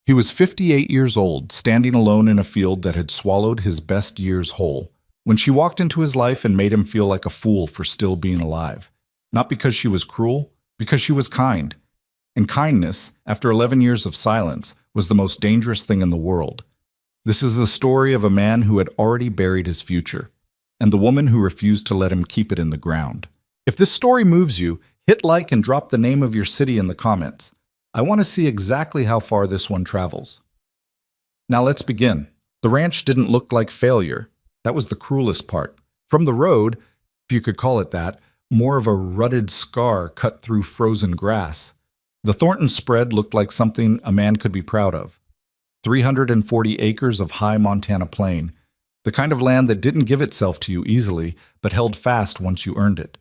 He was 58 years old, standing alone in a field that had swallowed his best years whole, when she walked into his life and made him feel like a fool for still being alive. Not because she was cruel, because she was kind. And kindness, after 11 years of silence, was the most dangerous thing in the world. This is the story of a man who had already buried his future, and the woman who refused to let him keep it in the ground. If this story moves you, hit like and drop the name of your city in the comments. I want to see exactly how far this one travels. Now let's begin. The ranch didn't look like failure. That was the cruelest part. From the road, if you could call it that, more of a rutted scar cut through frozen grass. The Thornton spread looked like something a man could be proud of. 340 acres of high Montana plain, the kind of land that didn't give itself to you easily, but held fast once you earned it.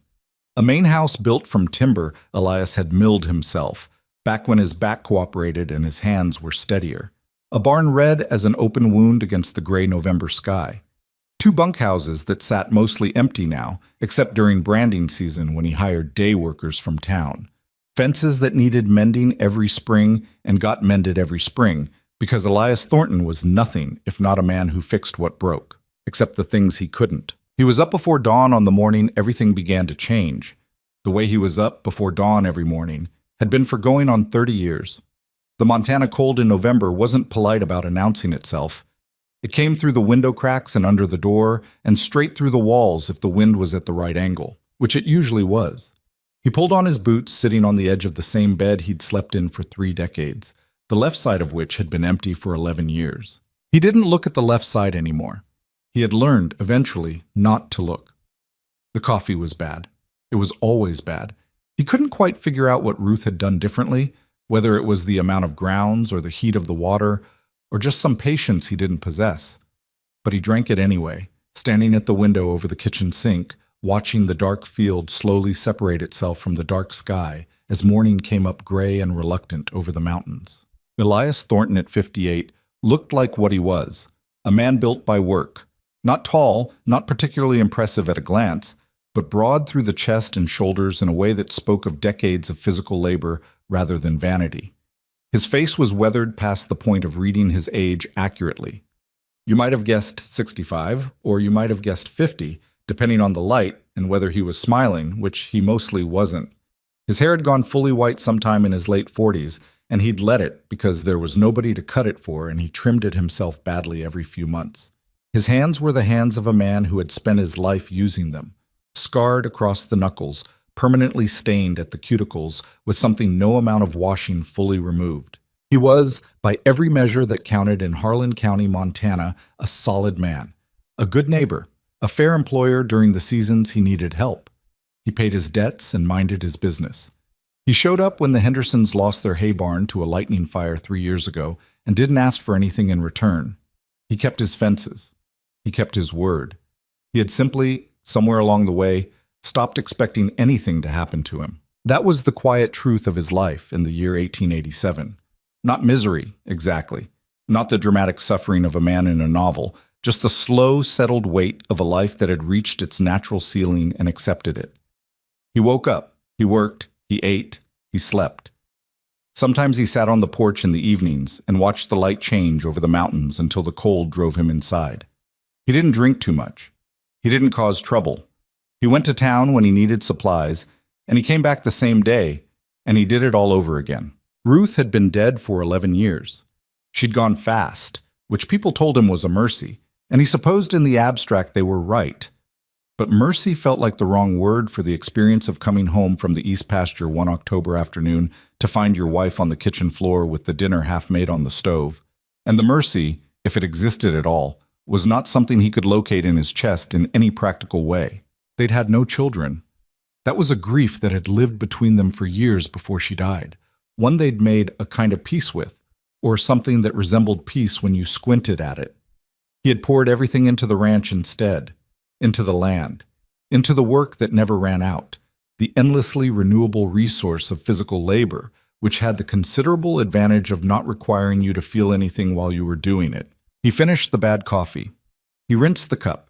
A main house built from timber Elias had milled himself, back when his back cooperated and his hands were steadier. A barn red as an open wound against the gray November sky. 2 bunkhouses that sat mostly empty now, except during branding season when he hired day workers from town. Fences that needed mending every spring and got mended every spring, because Elias Thornton was nothing if not a man who fixed what broke, except the things he couldn't. He was up before dawn on the morning everything began to change. The way he was up before dawn every morning had been for going on 30 years. The Montana cold in November wasn't polite about announcing itself. It came through the window cracks and under the door, and straight through the walls if the wind was at the right angle, which it usually was. He pulled on his boots, sitting on the edge of the same bed he'd slept in for 3 decades, the left side of which had been empty for 11 years. He didn't look at the left side anymore. He had learned, eventually, not to look. The coffee was bad. It was always bad. He couldn't quite figure out what Ruth had done differently, whether it was the amount of grounds or the heat of the water, or just some patience he didn't possess. But he drank it anyway, standing at the window over the kitchen sink, watching the dark field slowly separate itself from the dark sky as morning came up gray and reluctant over the mountains. Elias Thornton at 58 looked like what he was, a man built by work. Not tall, not particularly impressive at a glance, but broad through the chest and shoulders in a way that spoke of decades of physical labor rather than vanity. His face was weathered past the point of reading his age accurately. You might have guessed 65, or you might have guessed 50, depending on the light and whether he was smiling, which he mostly wasn't. His hair had gone fully white sometime in his late 40s, and he'd let it because there was nobody to cut it for, and he trimmed it himself badly every few months. His hands were the hands of a man who had spent his life using them, scarred across the knuckles, permanently stained at the cuticles with something no amount of washing fully removed. He was, by every measure that counted in Harlan County, Montana, a solid man, a good neighbor, a fair employer during the seasons he needed help. He paid his debts and minded his business. He showed up when the Hendersons lost their hay barn to a lightning fire 3 years ago and didn't ask for anything in return. He kept his fences. He kept his word. He had simply, somewhere along the way, stopped expecting anything to happen to him. That was the quiet truth of his life in the year 1887. Not misery, exactly. Not the dramatic suffering of a man in a novel, just the slow, settled weight of a life that had reached its natural ceiling and accepted it. He woke up, he worked, he ate, he slept. Sometimes he sat on the porch in the evenings and watched the light change over the mountains until the cold drove him inside. He didn't drink too much. He didn't cause trouble. He went to town when he needed supplies, and he came back the same day, and he did it all over again. Ruth had been dead for 11 years. She'd gone fast, which people told him was a mercy, and he supposed in the abstract they were right. But mercy felt like the wrong word for the experience of coming home from the East Pasture one October afternoon to find your wife on the kitchen floor with the dinner half made on the stove. And the mercy, if it existed at all, was not something he could locate in his chest in any practical way. They'd had no children. That was a grief that had lived between them for years before she died, one they'd made a kind of peace with, or something that resembled peace when you squinted at it. He had poured everything into the ranch instead, into the land, into the work that never ran out, the endlessly renewable resource of physical labor, which had the considerable advantage of not requiring you to feel anything while you were doing it. He finished the bad coffee. He rinsed the cup.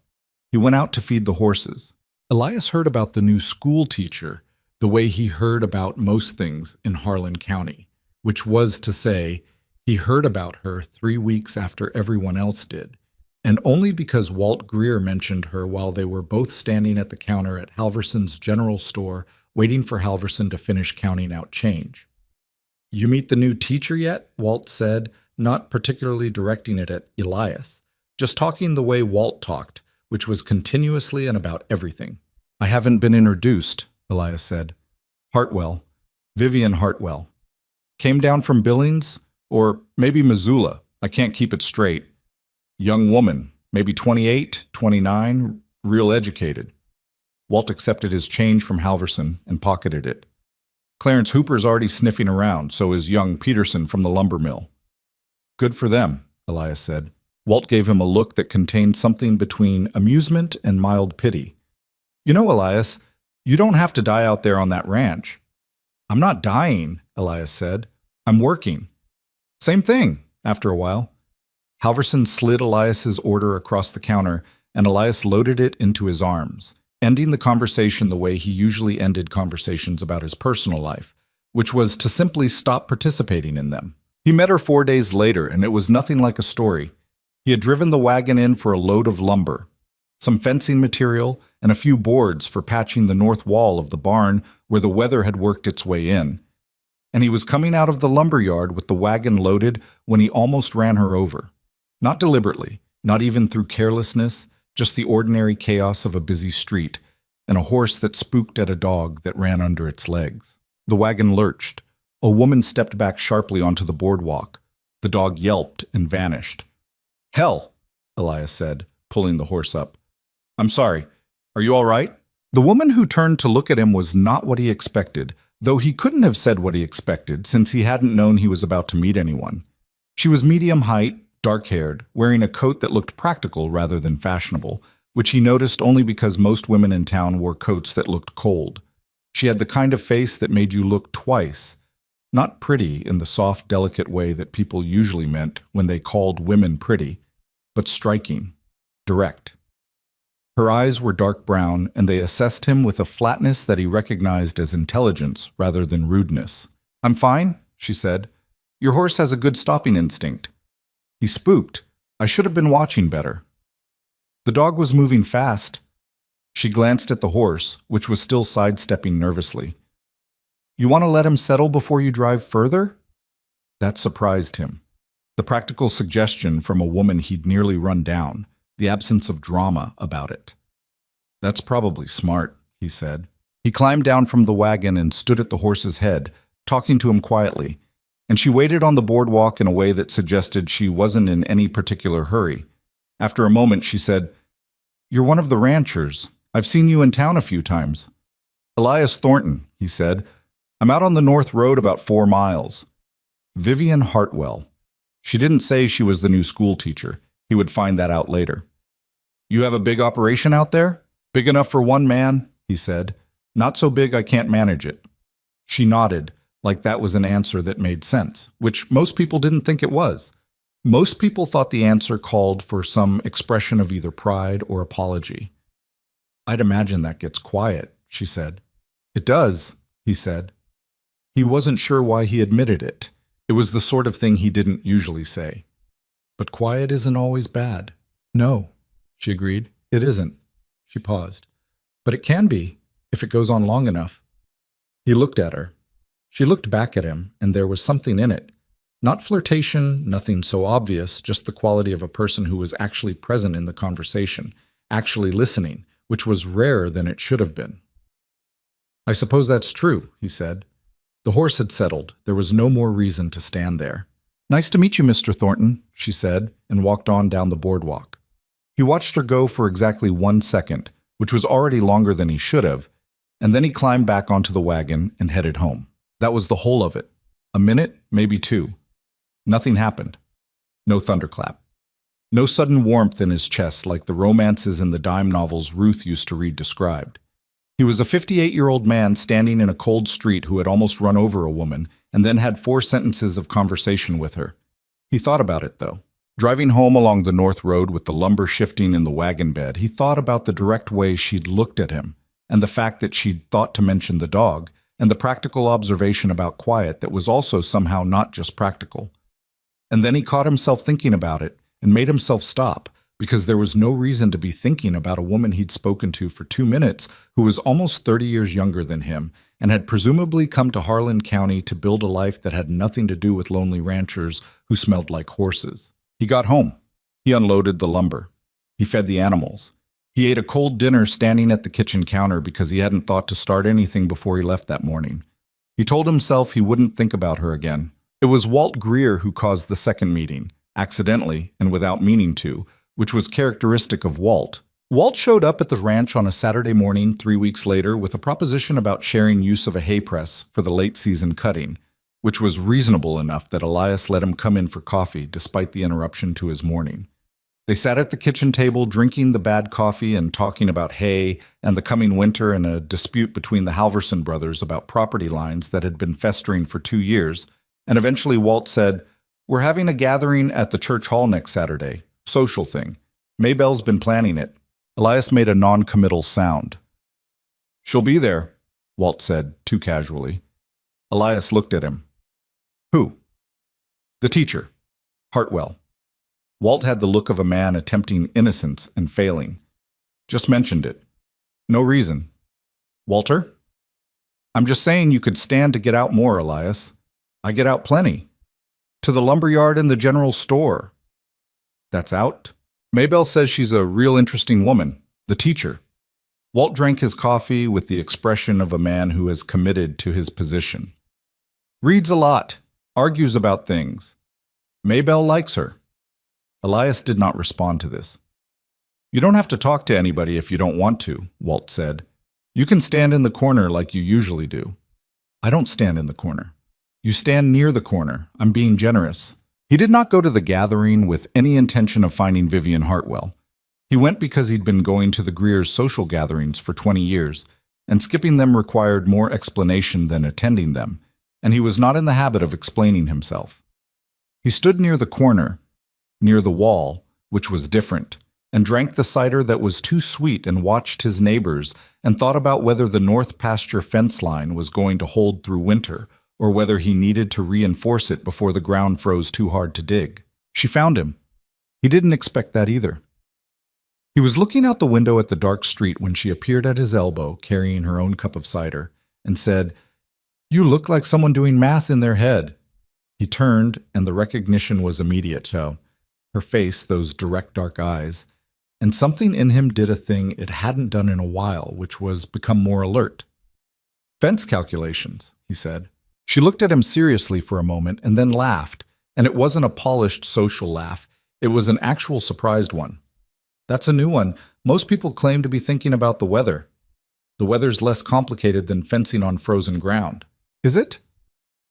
He went out to feed the horses. Elias heard about the new school teacher the way he heard about most things in Harlan County, which was to say, He heard about her 3 weeks after everyone else did, and only because Walt Greer mentioned her while they were both standing at the counter at Halverson's general store waiting for Halverson to finish counting out change. "You meet the new teacher yet?" Walt said, not particularly directing it at Elias, just talking the way Walt talked, which was continuously and about everything. "I haven't been introduced," Elias said. "Hartwell. Vivian Hartwell. Came down from Billings, or maybe Missoula. I can't keep it straight. Young woman, maybe 28, 29, real educated." Walt accepted his change from Halverson and pocketed it. "Clarence Hooper's already sniffing around, so is young Peterson from the lumber mill." "Good for them," Elias said. Walt gave him a look that contained something between amusement and mild pity. "You know, Elias, you don't have to die out there on that ranch." "I'm not dying," Elias said. "I'm working." "Same thing," after a while. Halverson slid Elias's order across the counter, and Elias loaded it into his arms, ending the conversation the way he usually ended conversations about his personal life, which was to simply stop participating in them. He met her 4 days later, and it was nothing like a story. He had driven the wagon in for a load of lumber, some fencing material, and a few boards for patching the north wall of the barn where the weather had worked its way in. And he was coming out of the lumber yard with the wagon loaded when he almost ran her over. Not deliberately, not even through carelessness, just the ordinary chaos of a busy street, and a horse that spooked at a dog that ran under its legs. The wagon lurched. A woman stepped back sharply onto the boardwalk. The dog yelped and vanished. "Hell," Elias said, pulling the horse up. "I'm sorry. Are you all right?" The woman who turned to look at him was not what he expected, though he couldn't have said what he expected since he hadn't known he was about to meet anyone. She was medium height, dark-haired, wearing a coat that looked practical rather than fashionable, which he noticed only because most women in town wore coats that looked cold. She had the kind of face that made you look twice. Not pretty in the soft, delicate way that people usually meant when they called women pretty, but striking, direct. Her eyes were dark brown, and they assessed him with a flatness that he recognized as intelligence rather than rudeness. "I'm fine," she said. "Your horse has a good stopping instinct." He spooked. "I should have been watching better." The dog was moving fast. She glanced at the horse, which was still sidestepping nervously. "You want to let him settle before you drive further?" That surprised him. The practical suggestion from a woman he'd nearly run down, the absence of drama about it. "That's probably smart," he said. He climbed down from the wagon and stood at the horse's head, talking to him quietly, and she waited on the boardwalk in a way that suggested she wasn't in any particular hurry. After a moment, she said, "You're one of the ranchers. I've seen you in town a few times." "Elias Thornton," he said. "I'm out on the North Road about 4 miles. Vivian Hartwell." She didn't say she was the new school teacher. He would find that out later. "You have a big operation out there? Big enough for one man?" he said. "Not so big I can't manage it." She nodded, like that was an answer that made sense, which most people didn't think it was. Most people thought the answer called for some expression of either pride or apology. "I'd imagine that gets quiet," she said. "It does," he said. He wasn't sure why he admitted it. It was the sort of thing he didn't usually say. "But quiet isn't always bad." "No," she agreed. "It isn't." She paused. "But it can be, if it goes on long enough." He looked at her. She looked back at him, and there was something in it. Not flirtation, nothing so obvious, just the quality of a person who was actually present in the conversation, actually listening, which was rarer than it should have been. "I suppose that's true," he said. The horse had settled. There was no more reason to stand there. "Nice to meet you, Mr. Thornton," she said, and walked on down the boardwalk. He watched her go for exactly 1 second, which was already longer than he should have, and then he climbed back onto the wagon and headed home. That was the whole of it. A minute, maybe 2. Nothing happened. No thunderclap. No sudden warmth in his chest like the romances in the dime novels Ruth used to read described. He was a 58-year-old man standing in a cold street who had almost run over a woman and then had 4 sentences of conversation with her. He thought about it, though. Driving home along the North Road with the lumber shifting in the wagon bed, he thought about the direct way she'd looked at him, and the fact that she'd thought to mention the dog, and the practical observation about quiet that was also somehow not just practical. And then he caught himself thinking about it and made himself stop, because there was no reason to be thinking about a woman he'd spoken to for 2 minutes who was almost 30 years younger than him and had presumably come to Harlan County to build a life that had nothing to do with lonely ranchers who smelled like horses. He got home. He unloaded the lumber. He fed the animals. He ate a cold dinner standing at the kitchen counter because he hadn't thought to start anything before he left that morning. He told himself he wouldn't think about her again. It was Walt Greer who caused the second meeting, accidentally and without meaning to, which was characteristic of Walt. Walt showed up at the ranch on a Saturday morning 3 weeks later with a proposition about sharing use of a hay press for the late season cutting, which was reasonable enough that Elias let him come in for coffee despite the interruption to his morning. They sat at the kitchen table drinking the bad coffee and talking about hay and the coming winter and a dispute between the Halverson brothers about property lines that had been festering for 2 years, and eventually Walt said, "We're having a gathering at the church hall next Saturday. Social thing. Maybelle's been planning it." Elias made a non-committal sound. "She'll be there," Walt said, too casually. Elias looked at him. "Who?" "The teacher. Hartwell." Walt had the look of a man attempting innocence and failing. "Just mentioned it. No reason." "Walter?" "I'm just saying you could stand to get out more, Elias." "I get out plenty. To the lumberyard and the general store." "That's out?" "Maybelle says she's a real interesting woman. The teacher." Walt drank his coffee with the expression of a man who has committed to his position. "Reads a lot. Argues about things. Maybelle likes her." Elias did not respond to this. "You don't have to talk to anybody if you don't want to," Walt said. "You can stand in the corner like you usually do." "I don't stand in the corner." "You stand near the corner. I'm being generous." He did not go to the gathering with any intention of finding Vivian Hartwell. He went because he'd been going to the Greers' social gatherings for 20 years, and skipping them required more explanation than attending them, and he was not in the habit of explaining himself. He stood near the corner, near the wall, which was different, and drank the cider that was too sweet and watched his neighbors and thought about whether the north pasture fence line was going to hold through winter or whether he needed to reinforce it before the ground froze too hard to dig. She found him. He didn't expect that either. He was looking out the window at the dark street when she appeared at his elbow carrying her own cup of cider and said, "You look like someone doing math in their head." He turned, and the recognition was immediate. So her face, those direct dark eyes, and something in him did a thing it hadn't done in a while, which was become more alert. "Fence calculations," he said. She looked at him seriously for a moment and then laughed, and it wasn't a polished social laugh. It was an actual surprised one. "That's a new one. Most people claim to be thinking about the weather. The weather's less complicated than fencing on frozen ground." "Is it?"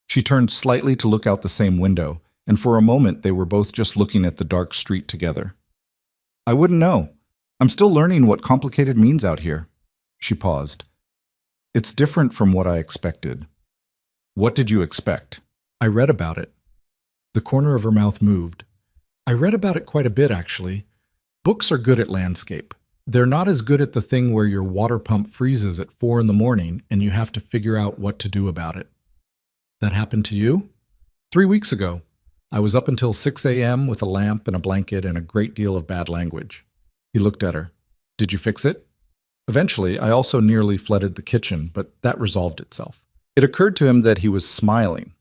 She turned slightly to look out the same window, and for a moment they were both just looking at the dark street together. "I wouldn't know. I'm still learning what complicated means out here." She paused. "It's different from what I expected." "What did you expect?" "I read about it." The corner of her mouth moved. "I read about it quite a bit, actually. Books are good at landscape. They're not as good at the thing where your water pump freezes at 4 in the morning and you have to figure out what to do about it." "That happened to you?" 3 weeks ago. I was up until 6 a.m. with a lamp and a blanket and a great deal of bad language." He looked at her. "Did you fix it?" "Eventually, I also nearly flooded the kitchen, but that resolved itself." It occurred to him that he was smiling.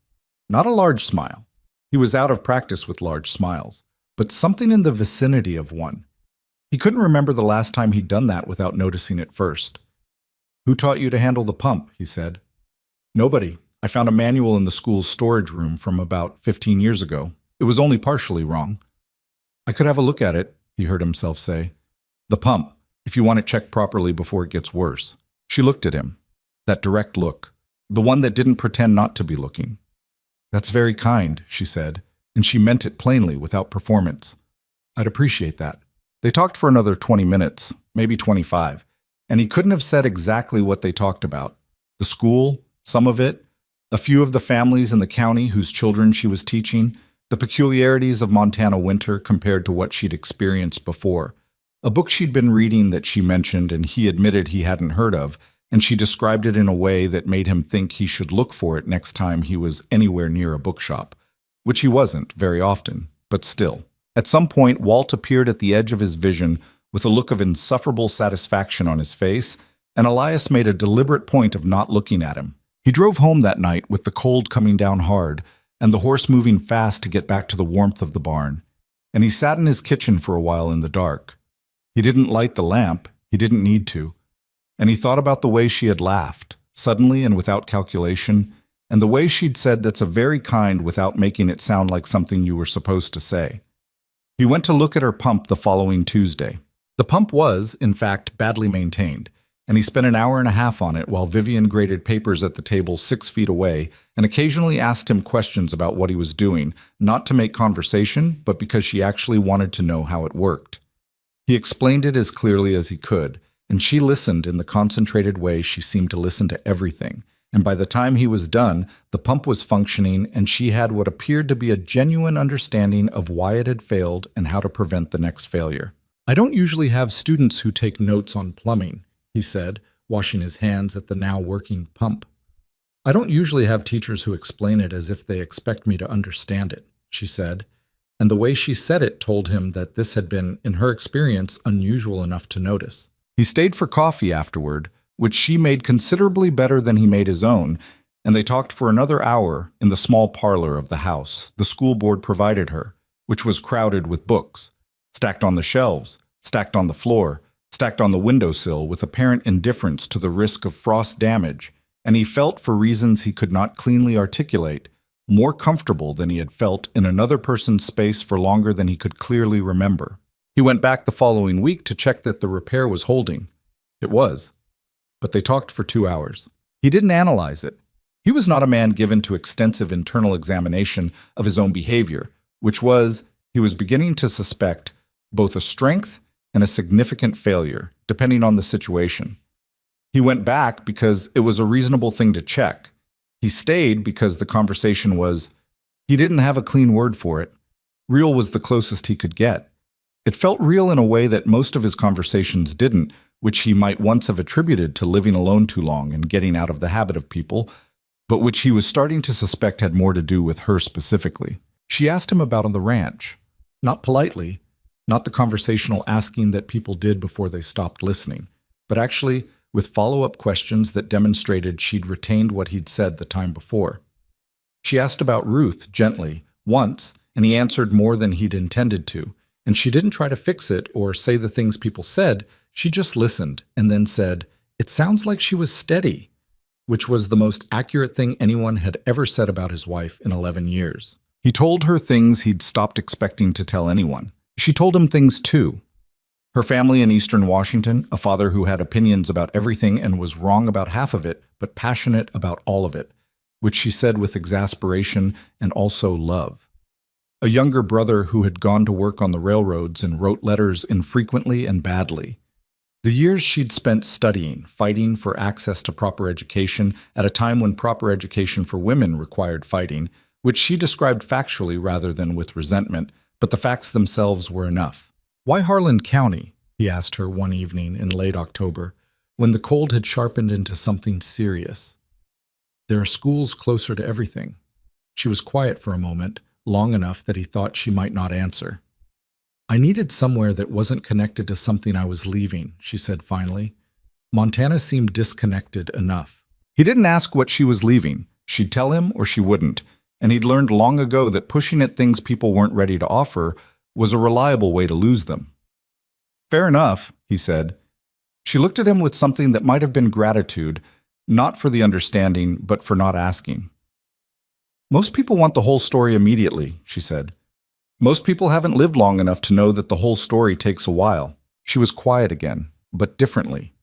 Not a large smile. He was out of practice with large smiles, but something in the vicinity of one. He couldn't remember the last time he'd done that without noticing it first. "Who taught you to handle the pump?" he said. "Nobody. I found a manual in the school's storage room from about 15 years ago. It was only partially wrong." "I could have a look at it," he heard himself say. "The pump, if you want it checked properly before it gets worse." She looked at him. That direct look. The one that didn't pretend not to be looking. "That's very kind," she said, and she meant it plainly without performance. "I'd appreciate that." They talked for another 20 minutes, maybe 25, and he couldn't have said exactly what they talked about. The school, some of it, a few of the families in the county whose children she was teaching, the peculiarities of Montana winter compared to what she'd experienced before, a book she'd been reading that she mentioned and he admitted he hadn't heard of, and she described it in a way that made him think he should look for it next time he was anywhere near a bookshop. which he wasn't very often, but still. At some point, Walt appeared at the edge of his vision with a look of insufferable satisfaction on his face, and Elias made a deliberate point of not looking at him. He drove home that night with the cold coming down hard and the horse moving fast to get back to the warmth of the barn, and he sat in his kitchen for a while in the dark. He didn't light the lamp, he didn't need to, and he thought about the way she had laughed, suddenly and without calculation, and the way she'd said that's a very kind without making it sound like something you were supposed to say. He went to look at her pump the following Tuesday. The pump was, in fact, badly maintained, and he spent an hour and a half on it while Vivian graded papers at the table 6 feet away and occasionally asked him questions about what he was doing, not to make conversation, but because she actually wanted to know how it worked. He explained it as clearly as he could, and she listened in the concentrated way she seemed to listen to everything, and by the time he was done, the pump was functioning and she had what appeared to be a genuine understanding of why it had failed and how to prevent the next failure. "I don't usually have students who take notes on plumbing," he said, washing his hands at the now working pump. "I don't usually have teachers who explain it as if they expect me to understand it," she said, and the way she said it told him that this had been, in her experience, unusual enough to notice. He stayed for coffee afterward, which she made considerably better than he made his own, and they talked for another hour in the small parlor of the house the school board provided her, which was crowded with books, stacked on the shelves, stacked on the floor, stacked on the windowsill with apparent indifference to the risk of frost damage, and he felt, for reasons he could not cleanly articulate, more comfortable than he had felt in another person's space for longer than he could clearly remember. He went back the following week to check that the repair was holding. It was. But they talked for 2 hours. He didn't analyze it. He was not a man given to extensive internal examination of his own behavior, which was, he was beginning to suspect, both a strength and a significant failure, depending on the situation. He went back because it was a reasonable thing to check. He stayed because the conversation was, he didn't have a clean word for it. Real was the closest he could get. It felt real in a way that most of his conversations didn't, which he might once have attributed to living alone too long and getting out of the habit of people, but which he was starting to suspect had more to do with her specifically. She asked him about on the ranch. Not politely, not the conversational asking that people did before they stopped listening, but actually with follow-up questions that demonstrated she'd retained what he'd said the time before. She asked about Ruth gently, once, and he answered more than he'd intended to, and she didn't try to fix it or say the things people said. She just listened and then said, "It sounds like she was steady," which was the most accurate thing anyone had ever said about his wife in 11 years. He told her things he'd stopped expecting to tell anyone. She told him things too. Her family in Eastern Washington, a father who had opinions about everything and was wrong about half of it, but passionate about all of it, which she said with exasperation and also love. A younger brother who had gone to work on the railroads and wrote letters infrequently and badly. The years she'd spent studying, fighting for access to proper education at a time when proper education for women required fighting, which she described factually rather than with resentment, but the facts themselves were enough. "Why Harlan County?" he asked her one evening in late October, when the cold had sharpened into something serious. "There are schools closer to everything." She was quiet for a moment, long enough that he thought she might not answer. "I needed somewhere that wasn't connected to something I was leaving," she said finally. Montana seemed disconnected enough. He didn't ask what she was leaving. She'd tell him or she wouldn't, and he'd learned long ago that pushing at things people weren't ready to offer was a reliable way to lose them. "Fair enough," he said. She looked at him with something that might have been gratitude, not for the understanding, but for not asking. "Most people want the whole story immediately," she said. "Most people haven't lived long enough to know that the whole story takes a while." She was quiet again, but differently,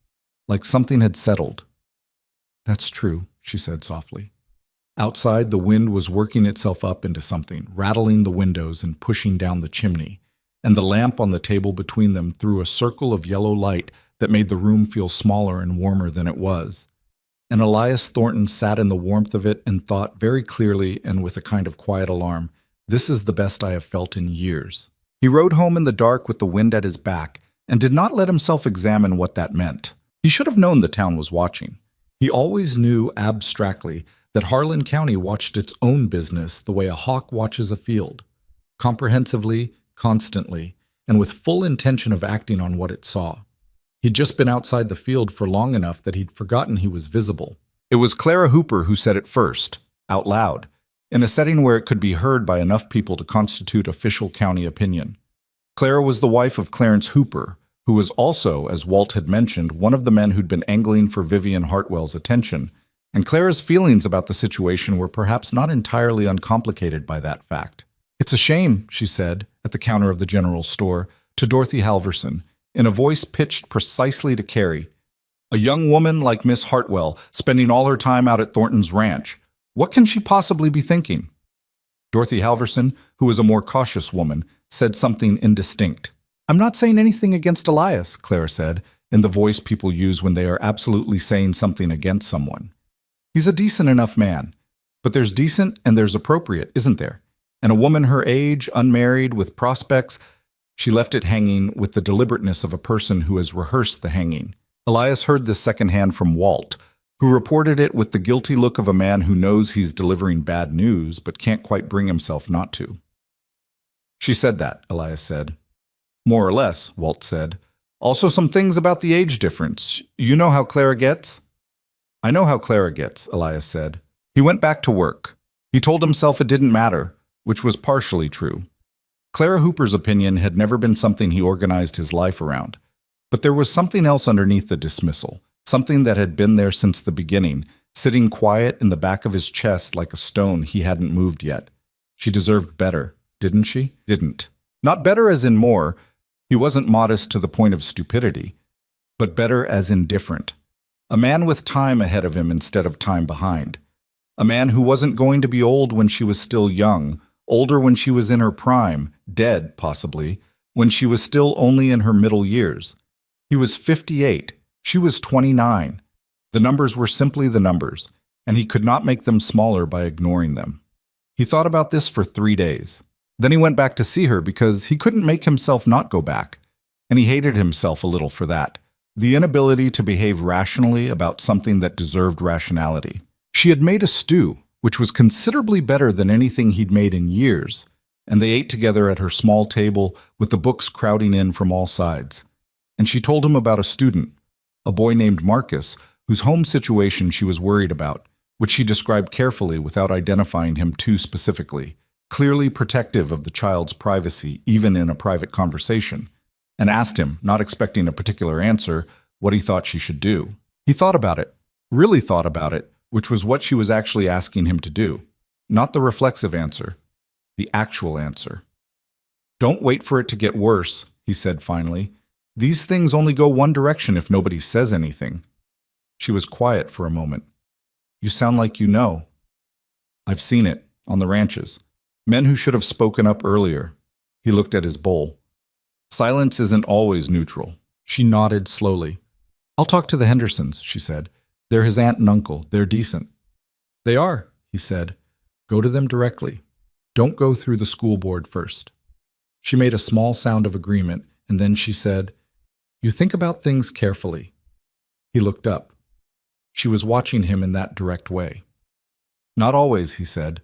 like something had settled. "That's true," she said softly. Outside, the wind was working itself up into something, rattling the windows and pushing down the chimney, and the lamp on the table between them threw a circle of yellow light that made the room feel smaller and warmer than it was. And Elias Thornton sat in the warmth of it and thought very clearly and with a kind of quiet alarm, "This is the best I have felt in years." He rode home in the dark with the wind at his back and did not let himself examine what that meant. He should have known the town was watching. He always knew abstractly that Harlan County watched its own business the way a hawk watches a field, comprehensively, constantly, and with full intention of acting on what it saw. He'd just been outside the field for long enough that he'd forgotten he was visible. It was Clara Hooper who said it first, out loud, in a setting where it could be heard by enough people to constitute official county opinion. Clara was the wife of Clarence Hooper, who was also, as Walt had mentioned, one of the men who'd been angling for Vivian Hartwell's attention, and Clara's feelings about the situation were perhaps not entirely uncomplicated by that fact. "It's a shame," she said, at the counter of the general store, to Dorothy Halverson, in a voice pitched precisely to Carrie. "A young woman like Miss Hartwell, spending all her time out at Thornton's ranch. What can she possibly be thinking?" Dorothy Halverson, who was a more cautious woman, said something indistinct. "I'm not saying anything against Elias," Clara said, in the voice people use when they are absolutely saying something against someone. "He's a decent enough man. But there's decent and there's appropriate, isn't there? And a woman her age, unmarried, with prospects—" She left it hanging with the deliberateness of a person who has rehearsed the hanging. Elias heard this secondhand from Walt, who reported it with the guilty look of a man who knows he's delivering bad news but can't quite bring himself not to. "She said that," Elias said. "More or less," Walt said. "Also some things about the age difference. You know how Clara gets?" "I know how Clara gets," Elias said. He went back to work. He told himself it didn't matter, which was partially true. Clara Hooper's opinion had never been something he organized his life around. But there was something else underneath the dismissal, something that had been there since the beginning, sitting quiet in the back of his chest like a stone he hadn't moved yet. She deserved better, didn't she? Didn't. Not better as in more. He wasn't modest to the point of stupidity, but better as in different. A man with time ahead of him instead of time behind. A man who wasn't going to be old when she was still young, older when she was in her prime, dead, possibly, when she was still only in her middle years. He was 58. She was 29. The numbers were simply the numbers, and he could not make them smaller by ignoring them. He thought about this for 3 days. Then he went back to see her because he couldn't make himself not go back, and he hated himself a little for that. The inability to behave rationally about something that deserved rationality. She had made a stew, which was considerably better than anything he'd made in years, and they ate together at her small table with the books crowding in from all sides. And she told him about a student, a boy named Marcus, whose home situation she was worried about, which she described carefully without identifying him too specifically, clearly protective of the child's privacy even in a private conversation, and asked him, not expecting a particular answer, what he thought she should do. He thought about it, really thought about it, which was what she was actually asking him to do. Not the reflexive answer, the actual answer. "Don't wait for it to get worse," he said finally. "These things only go one direction if nobody says anything." She was quiet for a moment. "You sound like you know." "I've seen it, on the ranches. Men who should have spoken up earlier." He looked at his bowl. "Silence isn't always neutral." She nodded slowly. "I'll talk to the Hendersons," she said. "They're his aunt and uncle. They're decent." "They are," he said. "Go to them directly. Don't go through the school board first." She made a small sound of agreement, and then she said, "You think about things carefully." He looked up. She was watching him in that direct way. "Not always," he said.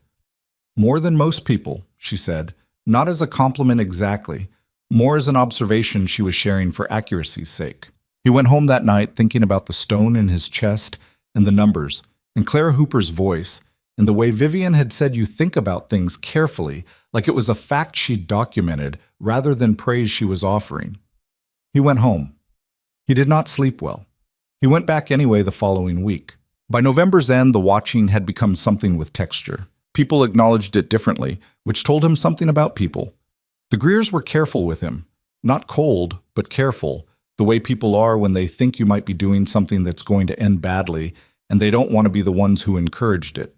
"More than most people," she said, not as a compliment exactly, more as an observation she was sharing for accuracy's sake. He went home that night thinking about the stone in his chest and the numbers, and Clara Hooper's voice, and the way Vivian had said you think about things carefully, like it was a fact she'd documented rather than praise she was offering. He went home. He did not sleep well. He went back anyway the following week. By November's end, the watching had become something with texture. People acknowledged it differently, which told him something about people. The Greers were careful with him. Not cold, but careful, the way people are when they think you might be doing something that's going to end badly, and they don't want to be the ones who encouraged it.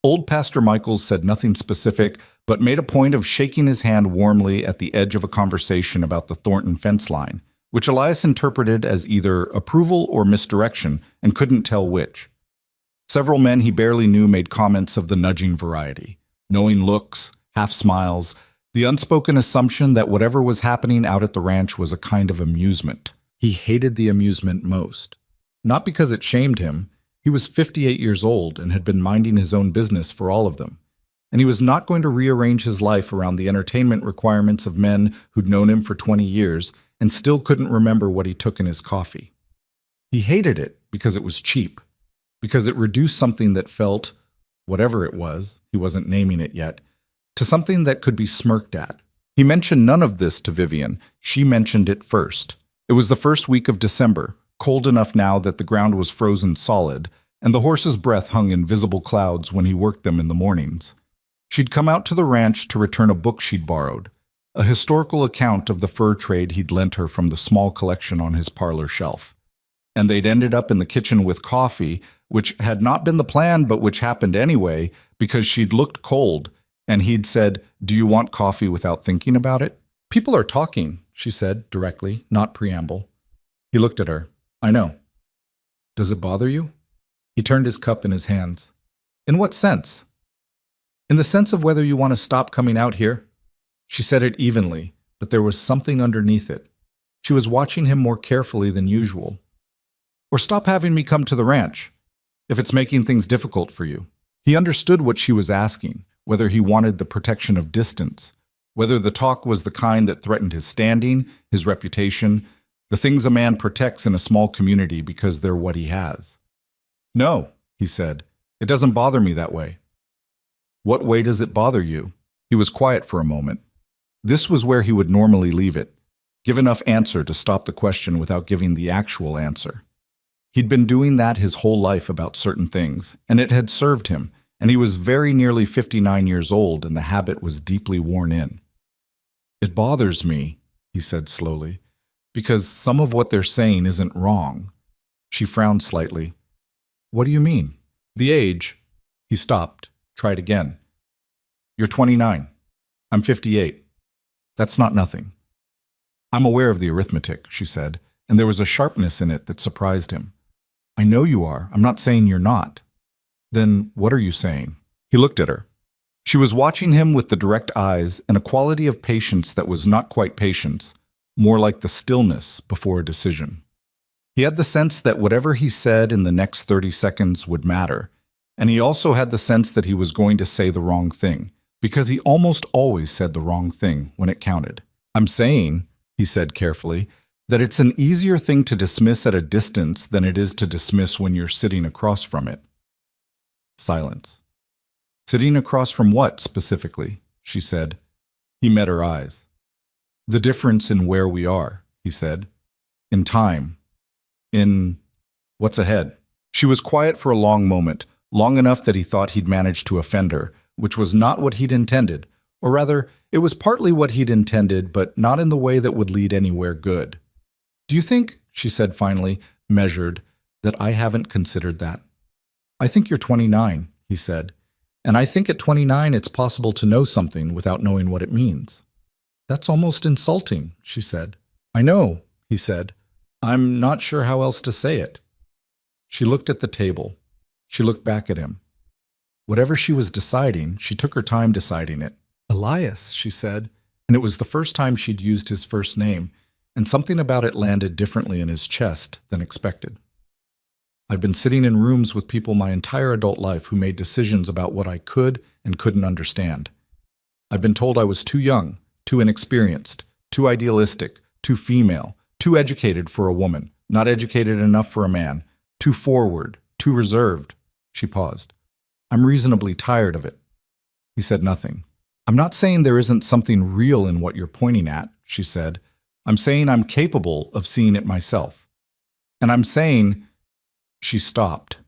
Old Pastor Michaels said nothing specific, but made a point of shaking his hand warmly at the edge of a conversation about the Thornton fence line, which Elias interpreted as either approval or misdirection, and couldn't tell which. Several men he barely knew made comments of the nudging variety, knowing looks, half smiles, the unspoken assumption that whatever was happening out at the ranch was a kind of amusement. He hated the amusement most. Not because it shamed him. He was 58 years old and had been minding his own business for all of them. And he was not going to rearrange his life around the entertainment requirements of men who'd known him for 20 years and still couldn't remember what he took in his coffee. He hated it because it was cheap, because it reduced something that felt, whatever it was, he wasn't naming it yet, to something that could be smirked at. He mentioned none of this to Vivian. She mentioned it first. It was the first week of December, cold enough now that the ground was frozen solid, and the horse's breath hung in visible clouds when he worked them in the mornings. She'd come out to the ranch to return a book she'd borrowed, a historical account of the fur trade he'd lent her from the small collection on his parlor shelf. And they'd ended up in the kitchen with coffee, which had not been the plan but which happened anyway because she'd looked cold, and he'd said, "Do you want coffee?" without thinking about it. "People are talking," she said directly, not preamble. He looked at her. "I know. Does it bother you?" He turned his cup in his hands. "In what sense?" "In the sense of whether you want to stop coming out here." She said it evenly, but there was something underneath it. She was watching him more carefully than usual. "Or stop having me come to the ranch, if it's making things difficult for you." He understood what she was asking, whether he wanted the protection of distance, whether the talk was the kind that threatened his standing, his reputation, the things a man protects in a small community because they're what he has. "No," he said, "it doesn't bother me that way." "What way does it bother you?" He was quiet for a moment. This was where he would normally leave it, give enough answer to stop the question without giving the actual answer. He'd been doing that his whole life about certain things, and it had served him, and he was very nearly 59 years old, and the habit was deeply worn in. "It bothers me," he said slowly, "because some of what they're saying isn't wrong." She frowned slightly. "What do you mean?" "The age." He stopped, tried again. "You're 29. I'm 58. That's not nothing." "I'm aware of the arithmetic," she said, and there was a sharpness in it that surprised him. "I know you are. I'm not saying you're not." "Then what are you saying?" He looked at her. She was watching him with the direct eyes and a quality of patience that was not quite patience, more like the stillness before a decision. He had the sense that whatever he said in the next 30 seconds would matter, and he also had the sense that he was going to say the wrong thing, because he almost always said the wrong thing when it counted. "I'm saying," he said carefully, "that it's an easier thing to dismiss at a distance than it is to dismiss when you're sitting across from it." Silence. "Sitting across from what, specifically?" she said. He met her eyes. "The difference in where we are," he said. "In time. In what's ahead." She was quiet for a long moment, long enough that he thought he'd managed to offend her, which was not what he'd intended, or rather, it was partly what he'd intended, but not in the way that would lead anywhere good. "Do you think," she said finally, measured, "that I haven't considered that?" "I think you're 29, he said, "and I think at 29 it's possible to know something without knowing what it means." "That's almost insulting," she said. "I know," he said. "I'm not sure how else to say it." She looked at the table. She looked back at him. Whatever she was deciding, she took her time deciding it. "Elias," she said, and it was the first time she'd used his first name, and something about it landed differently in his chest than expected. "I've been sitting in rooms with people my entire adult life who made decisions about what I could and couldn't understand. I've been told I was too young, too inexperienced, too idealistic, too female, too educated for a woman, not educated enough for a man, too forward, too reserved." She paused. "I'm reasonably tired of it." He said nothing. "I'm not saying there isn't something real in what you're pointing at," she said. "I'm saying I'm capable of seeing it myself. And I'm saying—" She stopped.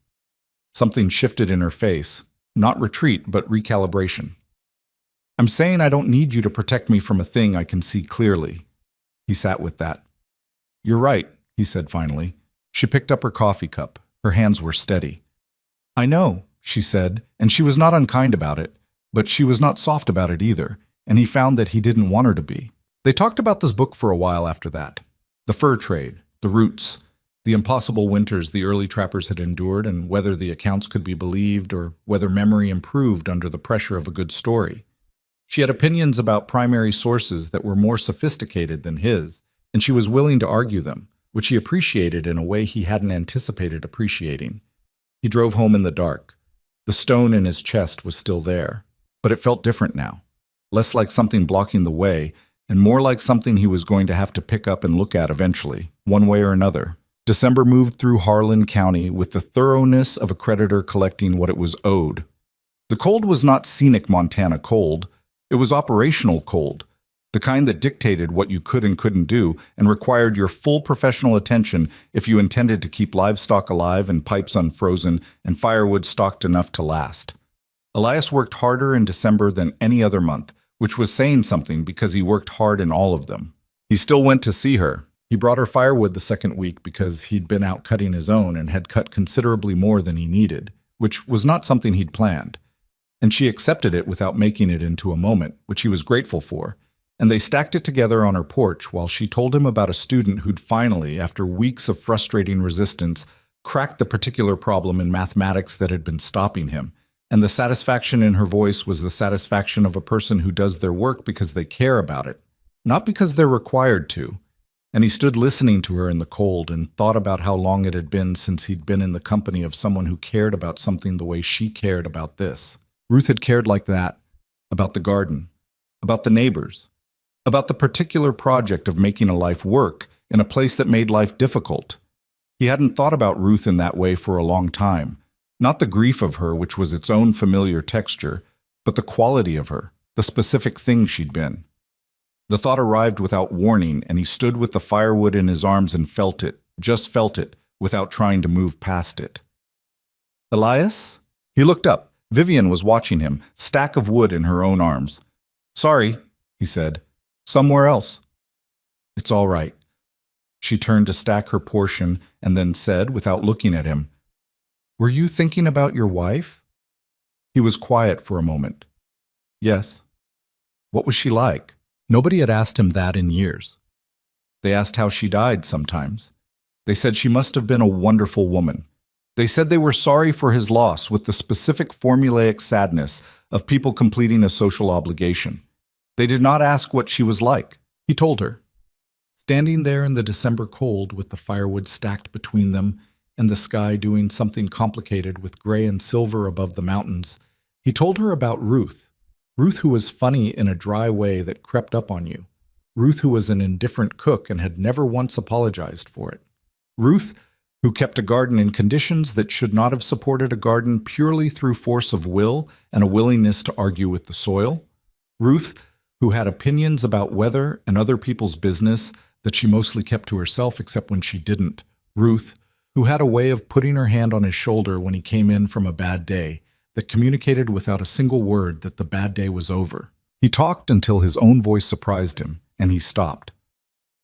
Something shifted in her face, not retreat, but recalibration. "I'm saying I don't need you to protect me from a thing I can see clearly." He sat with that. "You're right," he said finally. She picked up her coffee cup. Her hands were steady. "I know," she said, and she was not unkind about it, but she was not soft about it either, and he found that he didn't want her to be. They talked about this book for a while after that. The fur trade, the roots, the impossible winters the early trappers had endured, and whether the accounts could be believed or whether memory improved under the pressure of a good story. She had opinions about primary sources that were more sophisticated than his, and she was willing to argue them, which he appreciated in a way he hadn't anticipated appreciating. He drove home in the dark. The stone in his chest was still there, but it felt different now. Less like something blocking the way, and more like something he was going to have to pick up and look at eventually, one way or another. December moved through Harlan County with the thoroughness of a creditor collecting what it was owed. The cold was not scenic Montana cold. It was operational cold, the kind that dictated what you could and couldn't do and required your full professional attention if you intended to keep livestock alive and pipes unfrozen and firewood stocked enough to last. Elias worked harder in December than any other month, which was saying something because he worked hard in all of them. He still went to see her. He brought her firewood the second week because he'd been out cutting his own and had cut considerably more than he needed, which was not something he'd planned. And she accepted it without making it into a moment, which he was grateful for. And they stacked it together on her porch while she told him about a student who'd finally, after weeks of frustrating resistance, cracked the particular problem in mathematics that had been stopping him. And the satisfaction in her voice was the satisfaction of a person who does their work because they care about it, not because they're required to. And he stood listening to her in the cold and thought about how long it had been since he'd been in the company of someone who cared about something the way she cared about this. Ruth had cared like that, about the garden, about the neighbors, about the particular project of making a life work in a place that made life difficult. He hadn't thought about Ruth in that way for a long time. Not the grief of her, which was its own familiar texture, but the quality of her, the specific thing she'd been. The thought arrived without warning, and he stood with the firewood in his arms and felt it, just felt it, without trying to move past it. Elias? He looked up. Vivian was watching him, stack of wood in her own arms. Sorry, he said. Somewhere else. It's all right. She turned to stack her portion and then said, without looking at him, Were you thinking about your wife? He was quiet for a moment. Yes. What was she like? Nobody had asked him that in years. They asked how she died sometimes. They said she must have been a wonderful woman. They said they were sorry for his loss with the specific formulaic sadness of people completing a social obligation. They did not ask what she was like. He told her. Standing there in the December cold with the firewood stacked between them and the sky doing something complicated with gray and silver above the mountains, he told her about Ruth. Ruth who was funny in a dry way that crept up on you. Ruth who was an indifferent cook and had never once apologized for it. Ruth who kept a garden in conditions that should not have supported a garden purely through force of will and a willingness to argue with the soil. Ruth who had opinions about weather and other people's business that she mostly kept to herself except when she didn't. Ruth who had a way of putting her hand on his shoulder when he came in from a bad day that communicated without a single word that the bad day was over. He talked until his own voice surprised him, and he stopped.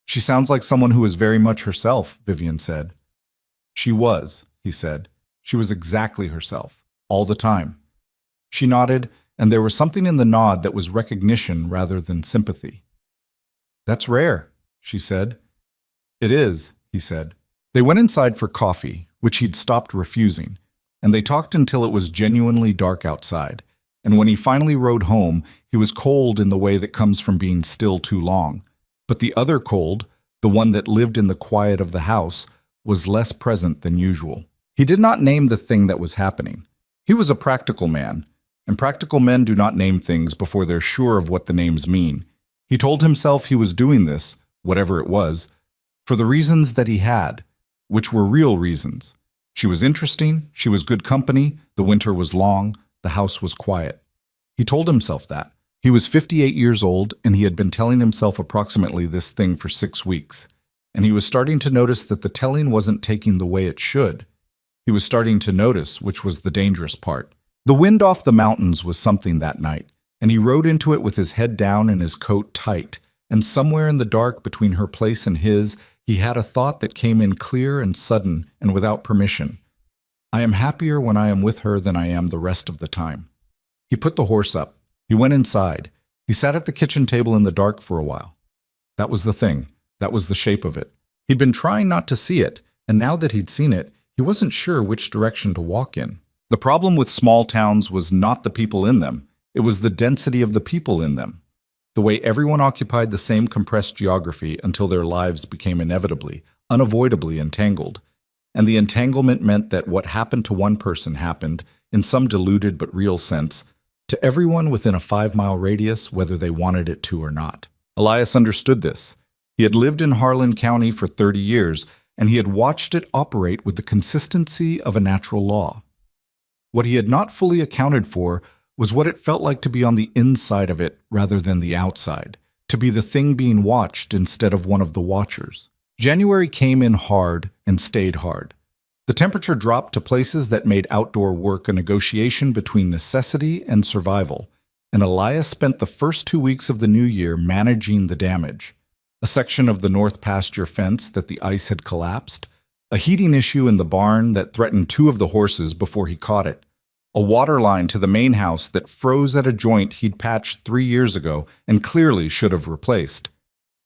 She sounds like someone who is very much herself, Vivian said. She was, he said. She was exactly herself, all the time. She nodded, and there was something in the nod that was recognition rather than sympathy. That's rare, she said. It is, he said. They went inside for coffee, which he'd stopped refusing, and they talked until it was genuinely dark outside. And when he finally rode home, he was cold in the way that comes from being still too long. But the other cold, the one that lived in the quiet of the house, was less present than usual. He did not name the thing that was happening. He was a practical man, and practical men do not name things before they're sure of what the names mean. He told himself he was doing this, whatever it was, for the reasons that he had, which were real reasons. She was interesting, she was good company, the winter was long, the house was quiet. He told himself that. He was 58 years old, and he had been telling himself approximately this thing for 6 weeks. And he was starting to notice that the telling wasn't taking the way it should. He was starting to notice, which was the dangerous part. The wind off the mountains was something that night, and he rode into it with his head down and his coat tight, and somewhere in the dark between her place and his, he had a thought that came in clear and sudden and without permission. I am happier when I am with her than I am the rest of the time. He put the horse up. He went inside. He sat at the kitchen table in the dark for a while. That was the thing. That was the shape of it. He'd been trying not to see it, and now that he'd seen it, he wasn't sure which direction to walk in. The problem with small towns was not the people in them. It was the density of the people in them. The way everyone occupied the same compressed geography until their lives became inevitably, unavoidably entangled. and the entanglement meant that what happened to one person happened, in some diluted but real sense, to everyone within a 5-mile radius, whether they wanted it to or not. Elias understood this. He had lived in Harlan County for 30 years, and he had watched it operate with the consistency of a natural law. What he had not fully accounted for was what it felt like to be on the inside of it rather than the outside, to be the thing being watched instead of one of the watchers. January came in hard and stayed hard. The temperature dropped to places that made outdoor work a negotiation between necessity and survival, and Elias spent the first 2 weeks of the new year managing the damage. A section of the north pasture fence that the ice had collapsed, a heating issue in the barn that threatened 2 of the horses before he caught it, a water line to the main house that froze at a joint he'd patched 3 years ago and clearly should have replaced.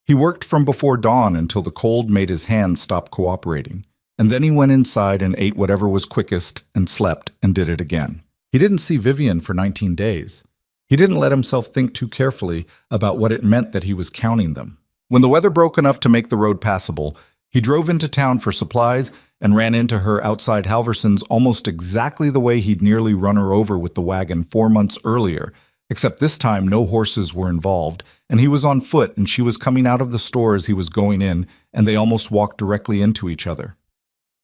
He worked from before dawn until the cold made his hands stop cooperating, and then he went inside and ate whatever was quickest and slept and did it again. He didn't see Vivian for 19 days. He didn't let himself think too carefully about what it meant that he was counting them. When the weather broke enough to make the road passable, he drove into town for supplies and ran into her outside Halverson's almost exactly the way he'd nearly run her over with the wagon 4 months earlier, except this time no horses were involved, and he was on foot and she was coming out of the store as he was going in, and they almost walked directly into each other.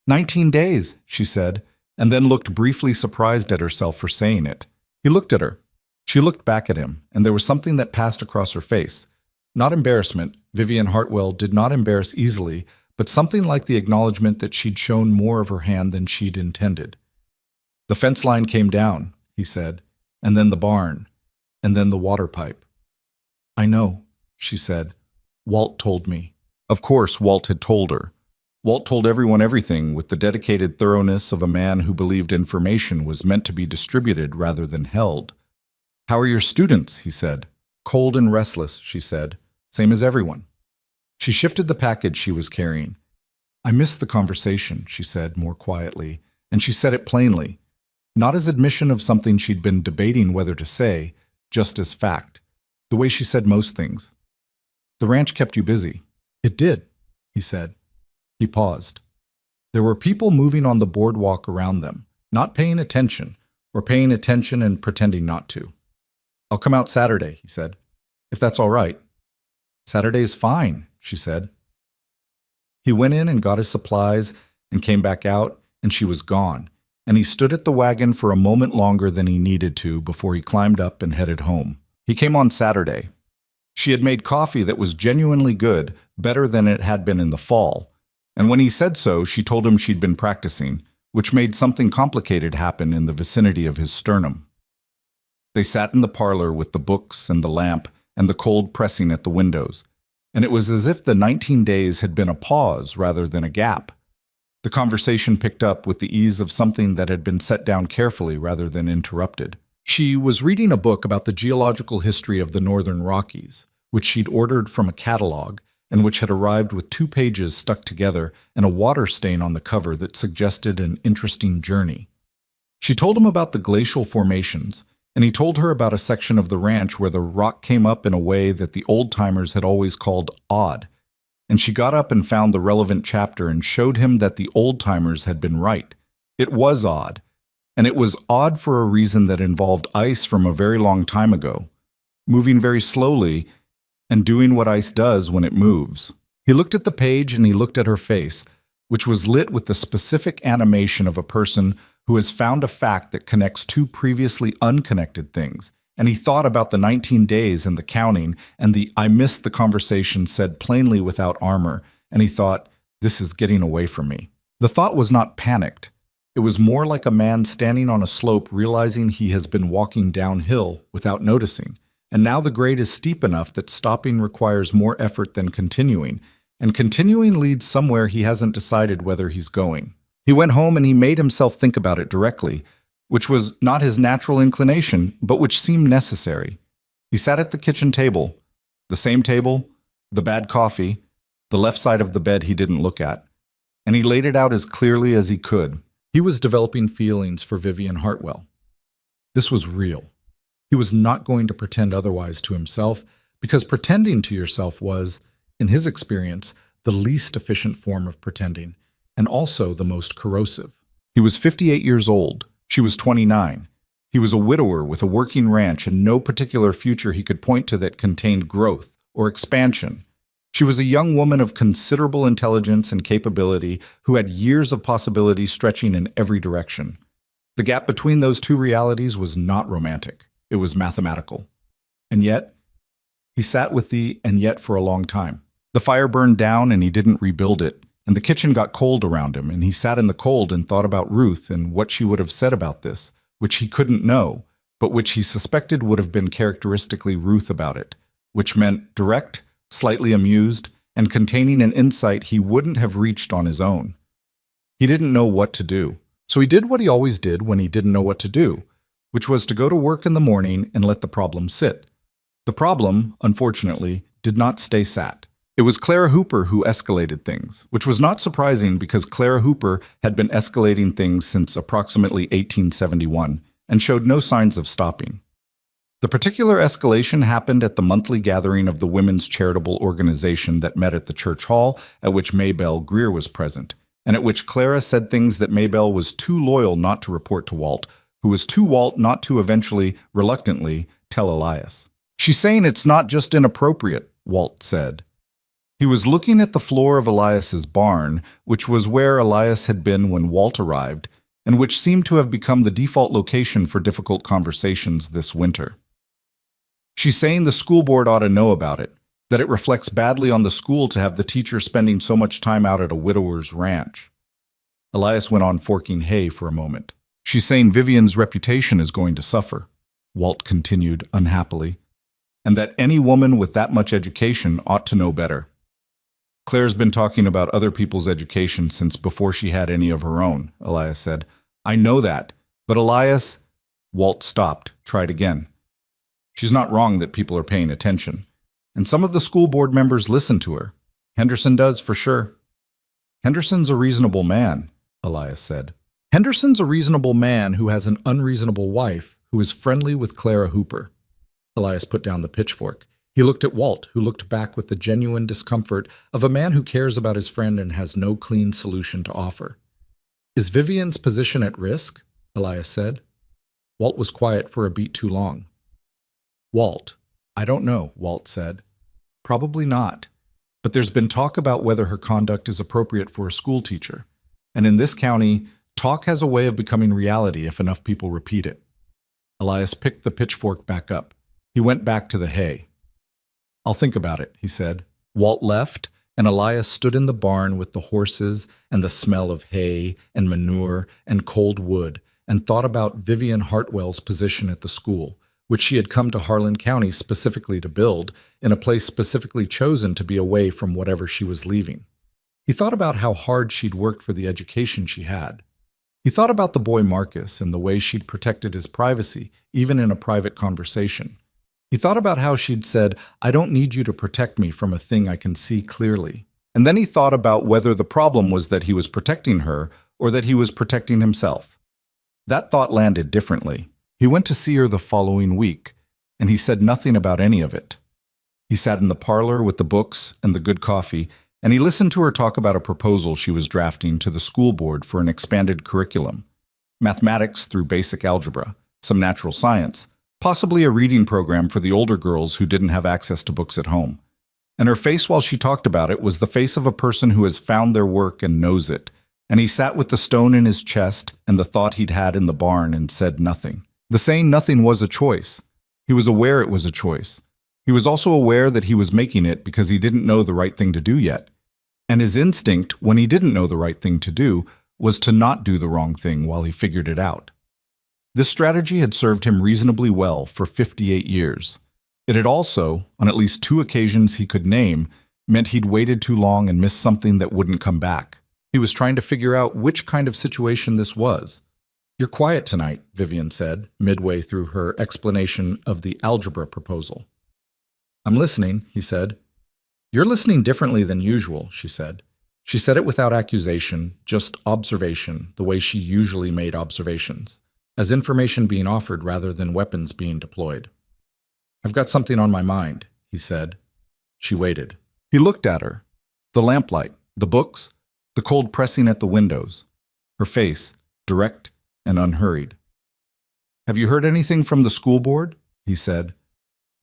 19 days, she said, and then looked briefly surprised at herself for saying it. He looked at her. She looked back at him, and there was something that passed across her face. Not embarrassment. Vivian Hartwell did not embarrass easily, but something like the acknowledgement that she'd shown more of her hand than she'd intended. The fence line came down, he said, and then the barn, and then the water pipe. I know, she said. Walt told me. Of course, Walt had told her. Walt told everyone everything with the dedicated thoroughness of a man who believed information was meant to be distributed rather than held. How are your students? He said. Cold and restless, she said. Same as everyone. She shifted the package she was carrying. I missed the conversation, she said more quietly, and she said it plainly, not as admission of something she'd been debating whether to say, just as fact, the way she said most things. The ranch kept you busy. It did, he said. He paused. There were people moving on the boardwalk around them, not paying attention, or paying attention and pretending not to. I'll come out Saturday, he said, if that's all right. Saturday's fine, she said. He went in and got his supplies and came back out, and she was gone, and he stood at the wagon for a moment longer than he needed to before he climbed up and headed home. He came on Saturday. She had made coffee that was genuinely good, better than it had been in the fall, and when he said so, she told him she'd been practicing, which made something complicated happen in the vicinity of his sternum. They sat in the parlor with the books and the lamp and the cold pressing at the windows, and it was as if the 19 days had been a pause rather than a gap. The conversation picked up with the ease of something that had been set down carefully rather than interrupted. She was reading a book about the geological history of the Northern Rockies, which she'd ordered from a catalog, and which had arrived with 2 pages stuck together and a water stain on the cover that suggested an interesting journey. She told him about the glacial formations, and he told her about a section of the ranch where the rock came up in a way that the old-timers had always called odd, and she got up and found the relevant chapter and showed him that the old-timers had been right. It was odd, and it was odd for a reason that involved ice from a very long time ago, moving very slowly and doing what ice does when it moves. He looked at the page and he looked at her face, which was lit with the specific animation of a person who has found a fact that connects 2 previously unconnected things, and he thought about the 19 days and the counting, and the I missed the conversation said plainly without armor, and he thought, this is getting away from me. The thought was not panicked. It was more like a man standing on a slope realizing he has been walking downhill without noticing, and now the grade is steep enough that stopping requires more effort than continuing, and continuing leads somewhere he hasn't decided whether he's going. He went home and he made himself think about it directly, which was not his natural inclination, but which seemed necessary. He sat at the kitchen table, the same table, the bad coffee, the left side of the bed he didn't look at, and he laid it out as clearly as he could. He was developing feelings for Vivian Hartwell. This was real. He was not going to pretend otherwise to himself, because pretending to yourself was, in his experience, the least efficient form of pretending, and also the most corrosive. He was 58 years old. She was 29. He was a widower with a working ranch and no particular future he could point to that contained growth or expansion. She was a young woman of considerable intelligence and capability who had years of possibility stretching in every direction. The gap between those two realities was not romantic. It was mathematical. And yet, he sat with the "and yet" for a long time. The fire burned down and he didn't rebuild it, and the kitchen got cold around him, and he sat in the cold and thought about Ruth and what she would have said about this, which he couldn't know, but which he suspected would have been characteristically Ruth about it, which meant direct, slightly amused, and containing an insight he wouldn't have reached on his own. He didn't know what to do, so he did what he always did when he didn't know what to do, which was to go to work in the morning and let the problem sit. The problem, unfortunately, did not stay sat. It was Clara Hooper who escalated things, which was not surprising because Clara Hooper had been escalating things since approximately 1871 and showed no signs of stopping. The particular escalation happened at the monthly gathering of the women's charitable organization that met at the church hall, at which Maybelle Greer was present, and at which Clara said things that Maybelle was too loyal not to report to Walt, who was too Walt not to eventually, reluctantly, tell Elias. "She's saying it's not just inappropriate," Walt said. He was looking at the floor of Elias's barn, which was where Elias had been when Walt arrived, and which seemed to have become the default location for difficult conversations this winter. "She's saying the school board ought to know about it, that it reflects badly on the school to have the teacher spending so much time out at a widower's ranch." Elias went on forking hay for a moment. "She's saying Vivian's reputation is going to suffer," Walt continued unhappily, "and that any woman with that much education ought to know better." "Claire's been talking about other people's education since before she had any of her own," Elias said. "I know that, but Elias—" Walt stopped, tried again. "She's not wrong that people are paying attention, and some of the school board members listen to her. Henderson does, for sure." "Henderson's a reasonable man," Elias said. "Henderson's a reasonable man who has an unreasonable wife who is friendly with Clara Hooper." Elias put down the pitchfork. He looked at Walt, who looked back with the genuine discomfort of a man who cares about his friend and has no clean solution to offer. "Is Vivian's position at risk?" Elias said. Walt was quiet for a beat too long. "Walt, I don't know," Walt said. "Probably not. But there's been talk about whether her conduct is appropriate for a school teacher. And in this county, talk has a way of becoming reality if enough people repeat it." Elias picked the pitchfork back up. He went back to the hay. "I'll think about it," he said. Walt left, and Elias stood in the barn with the horses and the smell of hay and manure and cold wood and thought about Vivian Hartwell's position at the school, which she had come to Harlan County specifically to build, in a place specifically chosen to be away from whatever she was leaving. He thought about how hard she'd worked for the education she had. He thought about the boy Marcus and the way she'd protected his privacy, even in a private conversation. He thought about how she'd said, "I don't need you to protect me from a thing I can see clearly." And then he thought about whether the problem was that he was protecting her or that he was protecting himself. That thought landed differently. He went to see her the following week, and he said nothing about any of it. He sat in the parlor with the books and the good coffee, and he listened to her talk about a proposal she was drafting to the school board for an expanded curriculum. Mathematics through basic algebra, some natural science, possibly a reading program for the older girls who didn't have access to books at home. And her face while she talked about it was the face of a person who has found their work and knows it. And he sat with the stone in his chest and the thought he'd had in the barn and said nothing. The saying nothing was a choice. He was aware it was a choice. He was also aware that he was making it because he didn't know the right thing to do yet. And his instinct, when he didn't know the right thing to do, was to not do the wrong thing while he figured it out. This strategy had served him reasonably well for 58 years. It had also, on at least 2 occasions he could name, meant he'd waited too long and missed something that wouldn't come back. He was trying to figure out which kind of situation this was. "You're quiet tonight," Vivian said, midway through her explanation of the algebra proposal. "I'm listening," he said. "You're listening differently than usual," she said. She said it without accusation, just observation, the way she usually made observations, as information being offered rather than weapons being deployed. "I've got something on my mind," he said. She waited. He looked at her. The lamplight, the books, the cold pressing at the windows, her face direct and unhurried. "Have you heard anything from the school board?" he said.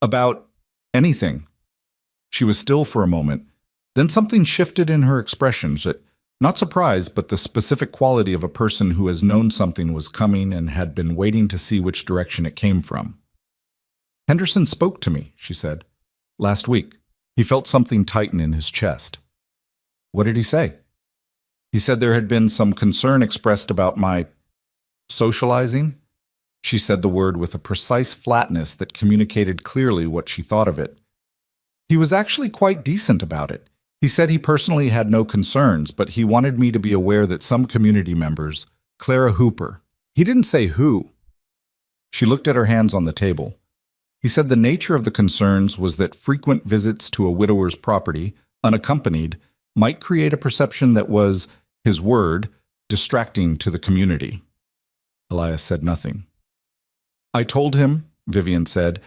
"About anything." She was still for a moment. Then something shifted in her expressions. Not surprise, but the specific quality of a person who has known something was coming and had been waiting to see which direction it came from. "Henderson spoke to me," she said. "Last week." He felt something tighten in his chest. "What did he say?" "He said there had been some concern expressed about my socializing." She said the word with a precise flatness that communicated clearly what she thought of it. "He was actually quite decent about it. He said he personally had no concerns, but he wanted me to be aware that some community members, Clara Hooper, he didn't say who." She looked at her hands on the table. He said the nature of the concerns was that frequent visits to a widower's property, unaccompanied, might create a perception that was, his word, distracting to the community. Elias said nothing. "I told him," Vivian said,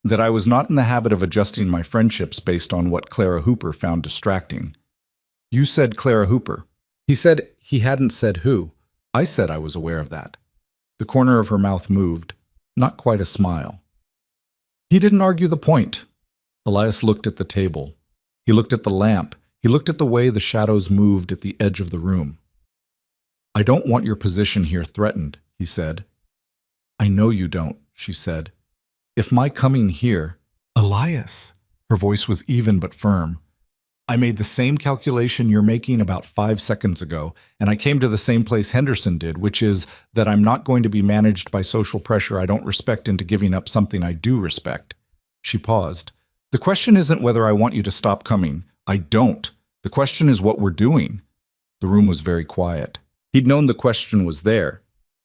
"that I was not in the habit of adjusting my friendships based on what Clara Hooper found distracting." "You said Clara Hooper." He said he hadn't said who. "I said I was aware of that." The corner of her mouth moved, not quite a smile. He didn't argue the point. Elias looked at the table. He looked at the lamp. He looked at the way the shadows moved at the edge of the room. "I don't want your position here threatened," he said. "I know you don't," she said. "If my coming here—" "Elias," her voice was even but firm. "I made the same calculation you're making about 5 seconds ago, and I came to the same place Henderson did, which is that I'm not going to be managed by social pressure I don't respect into giving up something I do respect." She paused. "The question isn't whether I want you to stop coming. I don't. The question is what we're doing." The room was very quiet. He'd known the question was there.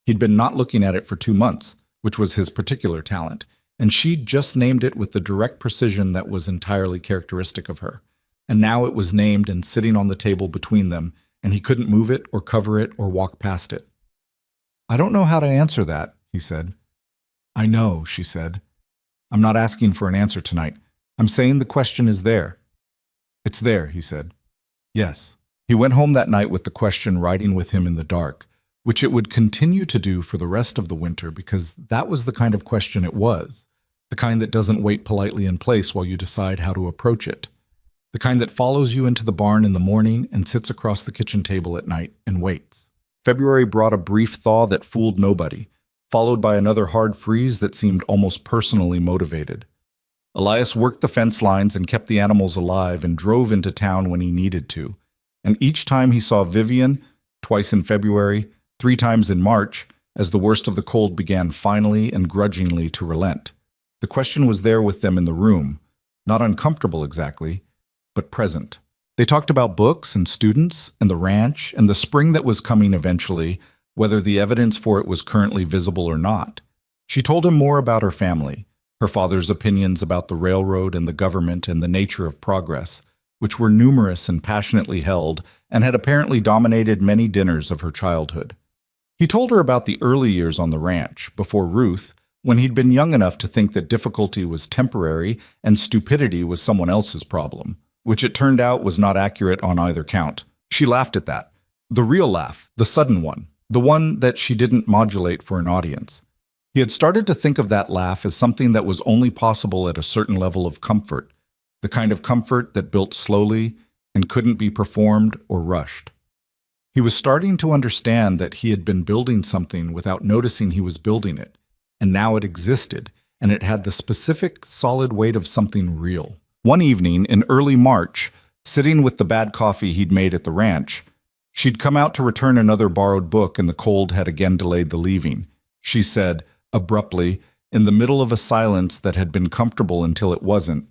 He'd been not looking at it for 2 months, which was his particular talent, and she'd just named it with the direct precision that was entirely characteristic of her. And now it was named and sitting on the table between them, and he couldn't move it or cover it or walk past it. "I don't know how to answer that," he said. "I know," she said. "I'm not asking for an answer tonight. I'm saying the question is there." "It's there," he said. "Yes." He went home that night with the question riding with him in the dark, which it would continue to do for the rest of the winter because that was the kind of question it was, the kind that doesn't wait politely in place while you decide how to approach it, the kind that follows you into the barn in the morning and sits across the kitchen table at night and waits. February brought a brief thaw that fooled nobody, followed by another hard freeze that seemed almost personally motivated. Elias worked the fence lines and kept the animals alive and drove into town when he needed to, and each time he saw Vivian, twice in February, 3 times in March, as the worst of the cold began finally and grudgingly to relent. The question was there with them in the room, not uncomfortable exactly, but present. They talked about books and students and the ranch and the spring that was coming eventually, whether the evidence for it was currently visible or not. She told him more about her family, her father's opinions about the railroad and the government and the nature of progress, which were numerous and passionately held and had apparently dominated many dinners of her childhood. He told her about the early years on the ranch, before Ruth, when he'd been young enough to think that difficulty was temporary and stupidity was someone else's problem, which it turned out was not accurate on either count. She laughed at that. The real laugh, the sudden one, the one that she didn't modulate for an audience. He had started to think of that laugh as something that was only possible at a certain level of comfort, the kind of comfort that built slowly and couldn't be performed or rushed. He was starting to understand that he had been building something without noticing he was building it, and now it existed, and it had the specific, solid weight of something real. One evening in early March, sitting with the bad coffee he'd made at the ranch, she'd come out to return another borrowed book and the cold had again delayed the leaving. She said, abruptly, in the middle of a silence that had been comfortable until it wasn't,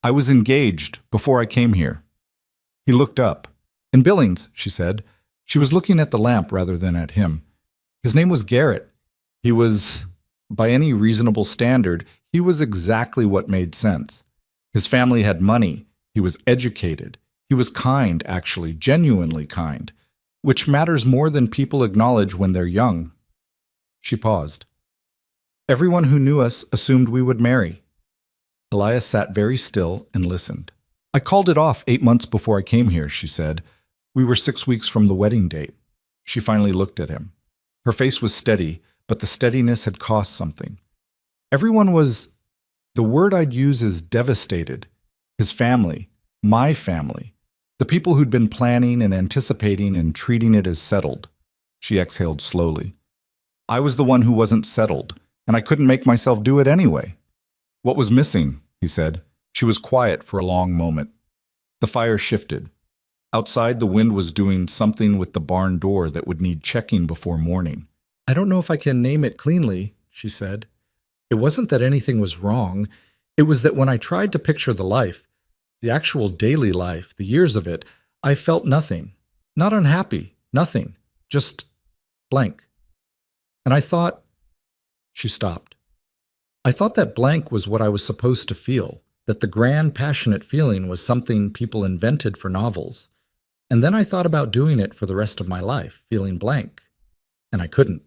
"I was engaged before I came here." He looked up. "In Billings," she said. She was looking at the lamp rather than at him. "His name was Garrett. He was, by any reasonable standard, he was exactly what made sense. His family had money. He was educated. He was kind, actually, genuinely kind, which matters more than people acknowledge when they're young." She paused. "Everyone who knew us assumed we would marry." Elias sat very still and listened. "I called it off 8 months before I came here," she said. We were 6 weeks from the wedding date. She finally looked at him. Her face was steady, but the steadiness had cost something. Everyone was, the word I'd use is devastated. His family, my family, the people who'd been planning and anticipating and treating it as settled. She exhaled slowly. I was the one who wasn't settled, and I couldn't make myself do it anyway. What was missing? He said. She was quiet for a long moment. The fire shifted. Outside, the wind was doing something with the barn door that would need checking before morning. I don't know if I can name it cleanly, she said. It wasn't that anything was wrong. It was that when I tried to picture the life, the actual daily life, the years of it, I felt nothing. Not unhappy, nothing. Just blank. And I thought, she stopped. I thought that blank was what I was supposed to feel, that the grand, passionate feeling was something people invented for novels. And then I thought about doing it for the rest of my life, feeling blank. And I couldn't.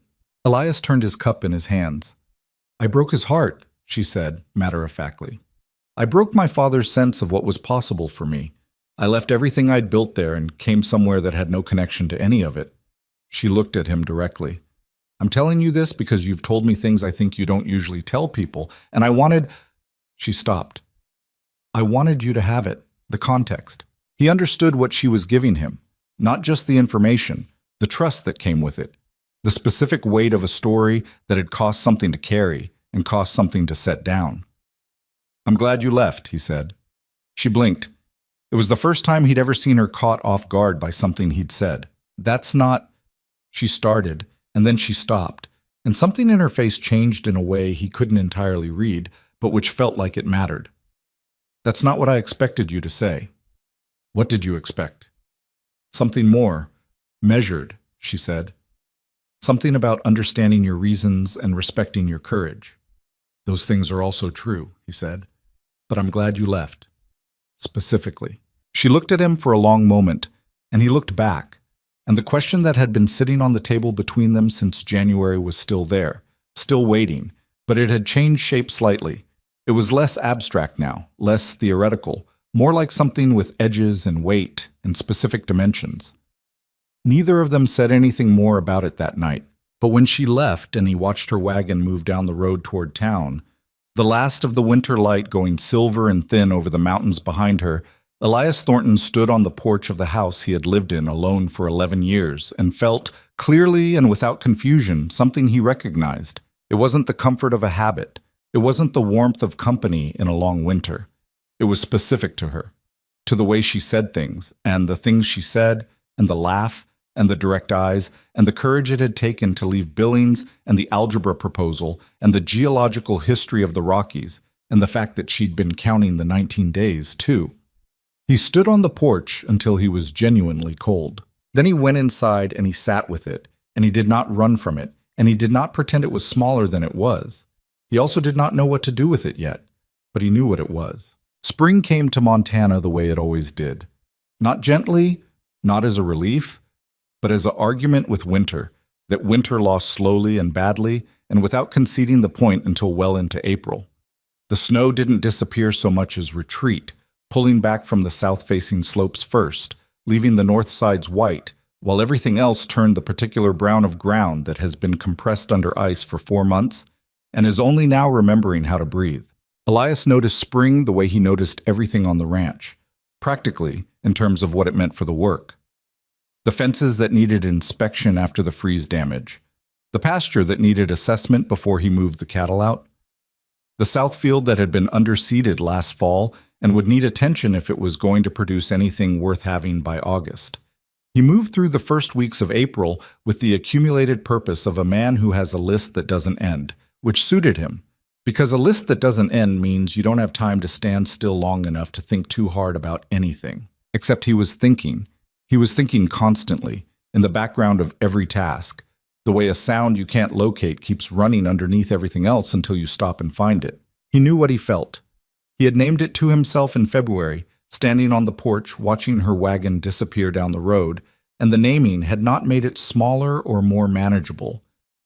Elias turned his cup in his hands. I broke his heart, she said, matter-of-factly. I broke my father's sense of what was possible for me. I left everything I'd built there and came somewhere that had no connection to any of it. She looked at him directly. I'm telling you this because you've told me things I think you don't usually tell people, and I wanted... She stopped. I wanted you to have it, the context. He understood what she was giving him, not just the information, the trust that came with it, the specific weight of a story that had cost something to carry and cost something to set down. I'm glad you left, he said. She blinked. It was the first time he'd ever seen her caught off guard by something he'd said. That's not... She started, and then she stopped, and something in her face changed in a way he couldn't entirely read, but which felt like it mattered. That's not what I expected you to say. What did you expect? Something more, measured, she said. Something about understanding your reasons and respecting your courage. Those things are also true, he said. But I'm glad you left. Specifically. She looked at him for a long moment, and he looked back, and the question that had been sitting on the table between them since January was still there, still waiting, but it had changed shape slightly. It was less abstract now, less theoretical, more like something with edges and weight and specific dimensions. Neither of them said anything more about it that night, but when she left and he watched her wagon move down the road toward town, the last of the winter light going silver and thin over the mountains behind her, Elias Thornton stood on the porch of the house he had lived in alone for 11 years and felt, clearly and without confusion, something he recognized. It wasn't the comfort of a habit. It wasn't the warmth of company in a long winter. It was specific to her, to the way she said things, and the things she said, and the laugh, and the direct eyes, and the courage it had taken to leave Billings and the algebra proposal, and the geological history of the Rockies, and the fact that she'd been counting the 19 days, too. He stood on the porch until he was genuinely cold. Then he went inside and he sat with it, and he did not run from it, and he did not pretend it was smaller than it was. He also did not know what to do with it yet, but he knew what it was. Spring came to Montana the way it always did. Not gently, not as a relief, but as an argument with winter, that winter lost slowly and badly, and without conceding the point until well into April. The snow didn't disappear so much as retreat, pulling back from the south-facing slopes first, leaving the north sides white, while everything else turned the particular brown of ground that has been compressed under ice for 4 months and is only now remembering how to breathe. Elias noticed spring the way he noticed everything on the ranch, practically in terms of what it meant for the work. The fences that needed inspection after the freeze damage, the pasture that needed assessment before he moved the cattle out, the south field that had been underseeded last fall and would need attention if it was going to produce anything worth having by August. He moved through the first weeks of April with the accumulated purpose of a man who has a list that doesn't end, which suited him. Because a list that doesn't end means you don't have time to stand still long enough to think too hard about anything. Except he was thinking. He was thinking constantly, in the background of every task, the way a sound you can't locate keeps running underneath everything else until you stop and find it. He knew what he felt. He had named it to himself in February, standing on the porch watching her wagon disappear down the road, and the naming had not made it smaller or more manageable.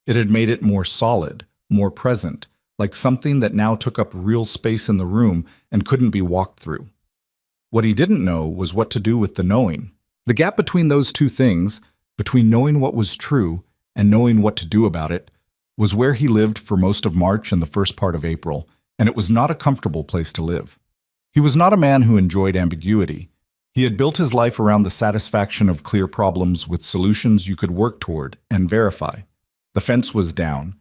It had made it more solid, more present, like something that now took up real space in the room and couldn't be walked through. What he didn't know was what to do with the knowing. The gap between those two things, between knowing what was true and knowing what to do about it, was where he lived for most of March and the first part of April, and it was not a comfortable place to live. He was not a man who enjoyed ambiguity. He had built his life around the satisfaction of clear problems with solutions you could work toward and verify. The fence was down.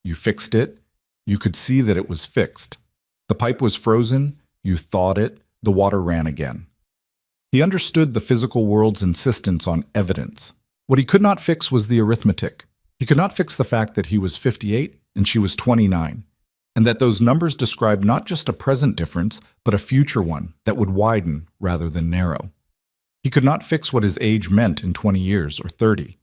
You fixed it. You could see that it was fixed. The pipe was frozen. You thawed it. The water ran again. He understood the physical world's insistence on evidence. What he could not fix was the arithmetic. He could not fix the fact that he was 58 and she was 29, and that those numbers described not just a present difference, but a future one that would widen rather than narrow. He could not fix what his age meant in 20 years or 30.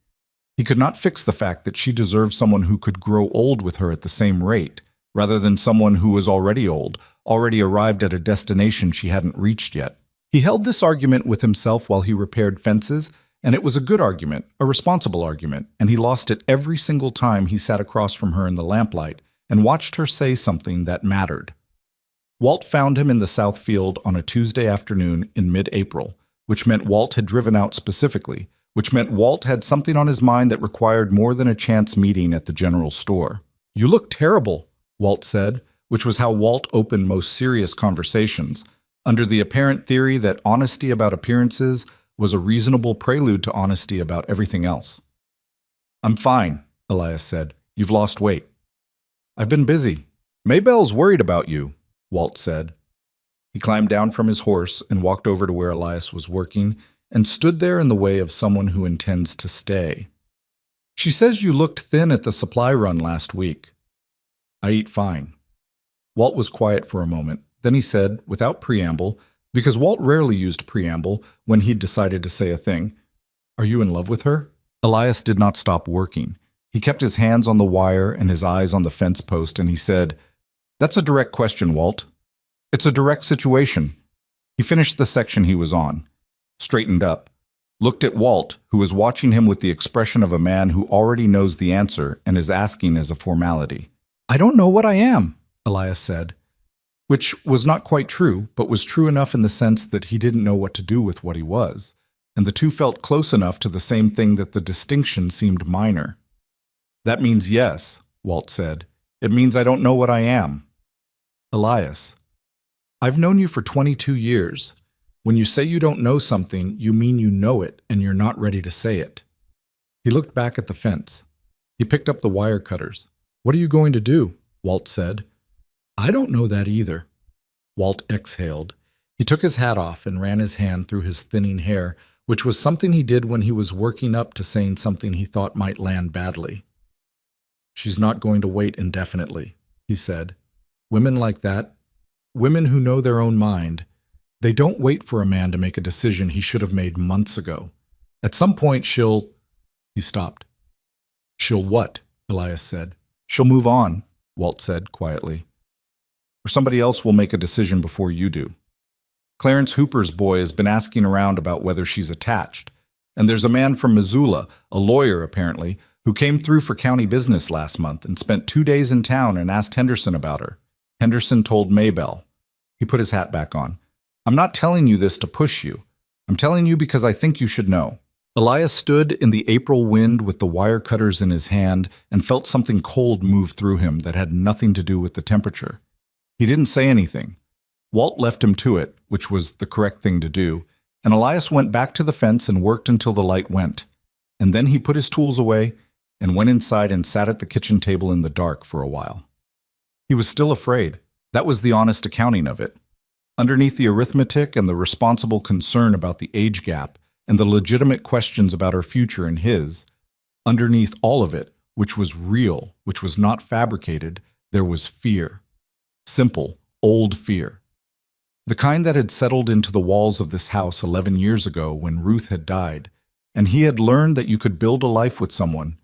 He could not fix the fact that she deserved someone who could grow old with her at the same rate, rather than someone who was already old, already arrived at a destination she hadn't reached yet. He held this argument with himself while he repaired fences, and it was a good argument, a responsible argument, and he lost it every single time he sat across from her in the lamplight and watched her say something that mattered. Walt found him in the South Field on a Tuesday afternoon in mid-April, which meant Walt had driven out specifically, which meant Walt had something on his mind that required more than a chance meeting at the general store. "You look terrible," Walt said, which was how Walt opened most serious conversations, under the apparent theory that honesty about appearances was a reasonable prelude to honesty about everything else. "I'm fine," Elias said. "You've lost weight." "I've been busy." "Maybelle's worried about you," Walt said. He climbed down from his horse and walked over to where Elias was working and stood there in the way of someone who intends to stay. "She says you looked thin at the supply run last week." "I eat fine." Walt was quiet for a moment. Then he said, without preamble, because Walt rarely used preamble when he'd decided to say a thing, "Are you in love with her?" Elias did not stop working. He kept his hands on the wire and his eyes on the fence post, and he said, "That's a direct question, Walt. It's a direct situation." He finished the section he was on, straightened up, looked at Walt, who was watching him with the expression of a man who already knows the answer and is asking as a formality. "I don't know what I am," Elias said, which was not quite true, but was true enough in the sense that he didn't know what to do with what he was, and the two felt close enough to the same thing that the distinction seemed minor. "That means yes," Walt said. "It means I don't know what I am." "Elias, I've known you for 22 years. When you say you don't know something, you mean you know it and you're not ready to say it." He looked back at the fence. He picked up the wire cutters. "What are you going to do?" Walt said. "I don't know that either." Walt exhaled. He took his hat off and ran his hand through his thinning hair, which was something he did when he was working up to saying something he thought might land badly. "She's not going to wait indefinitely," he said. "Women like that, women who know their own mind, they don't wait for a man to make a decision he should have made months ago. At some point she'll—" He stopped. "She'll what?" Elias said. "She'll move on," Walt said quietly. "Or somebody else will make a decision before you do. Clarence Hooper's boy has been asking around about whether she's attached, and there's a man from Missoula, a lawyer apparently, who came through for county business last month and spent 2 days in town and asked Henderson about her. Henderson told Maybelle." He put his hat back on. "I'm not telling you this to push you. I'm telling you because I think you should know." Elias stood in the April wind with the wire cutters in his hand and felt something cold move through him that had nothing to do with the temperature. He didn't say anything. Walt left him to it, which was the correct thing to do, and Elias went back to the fence and worked until the light went. And then he put his tools away and went inside and sat at the kitchen table in the dark for a while. He was still afraid. That was the honest accounting of it. Underneath the arithmetic and the responsible concern about the age gap and the legitimate questions about her future and his, underneath all of it, which was real, which was not fabricated, there was fear. Simple, old fear. The kind that had settled into the walls of this house 11 years ago when Ruth had died, and he had learned that you could build a life with someone,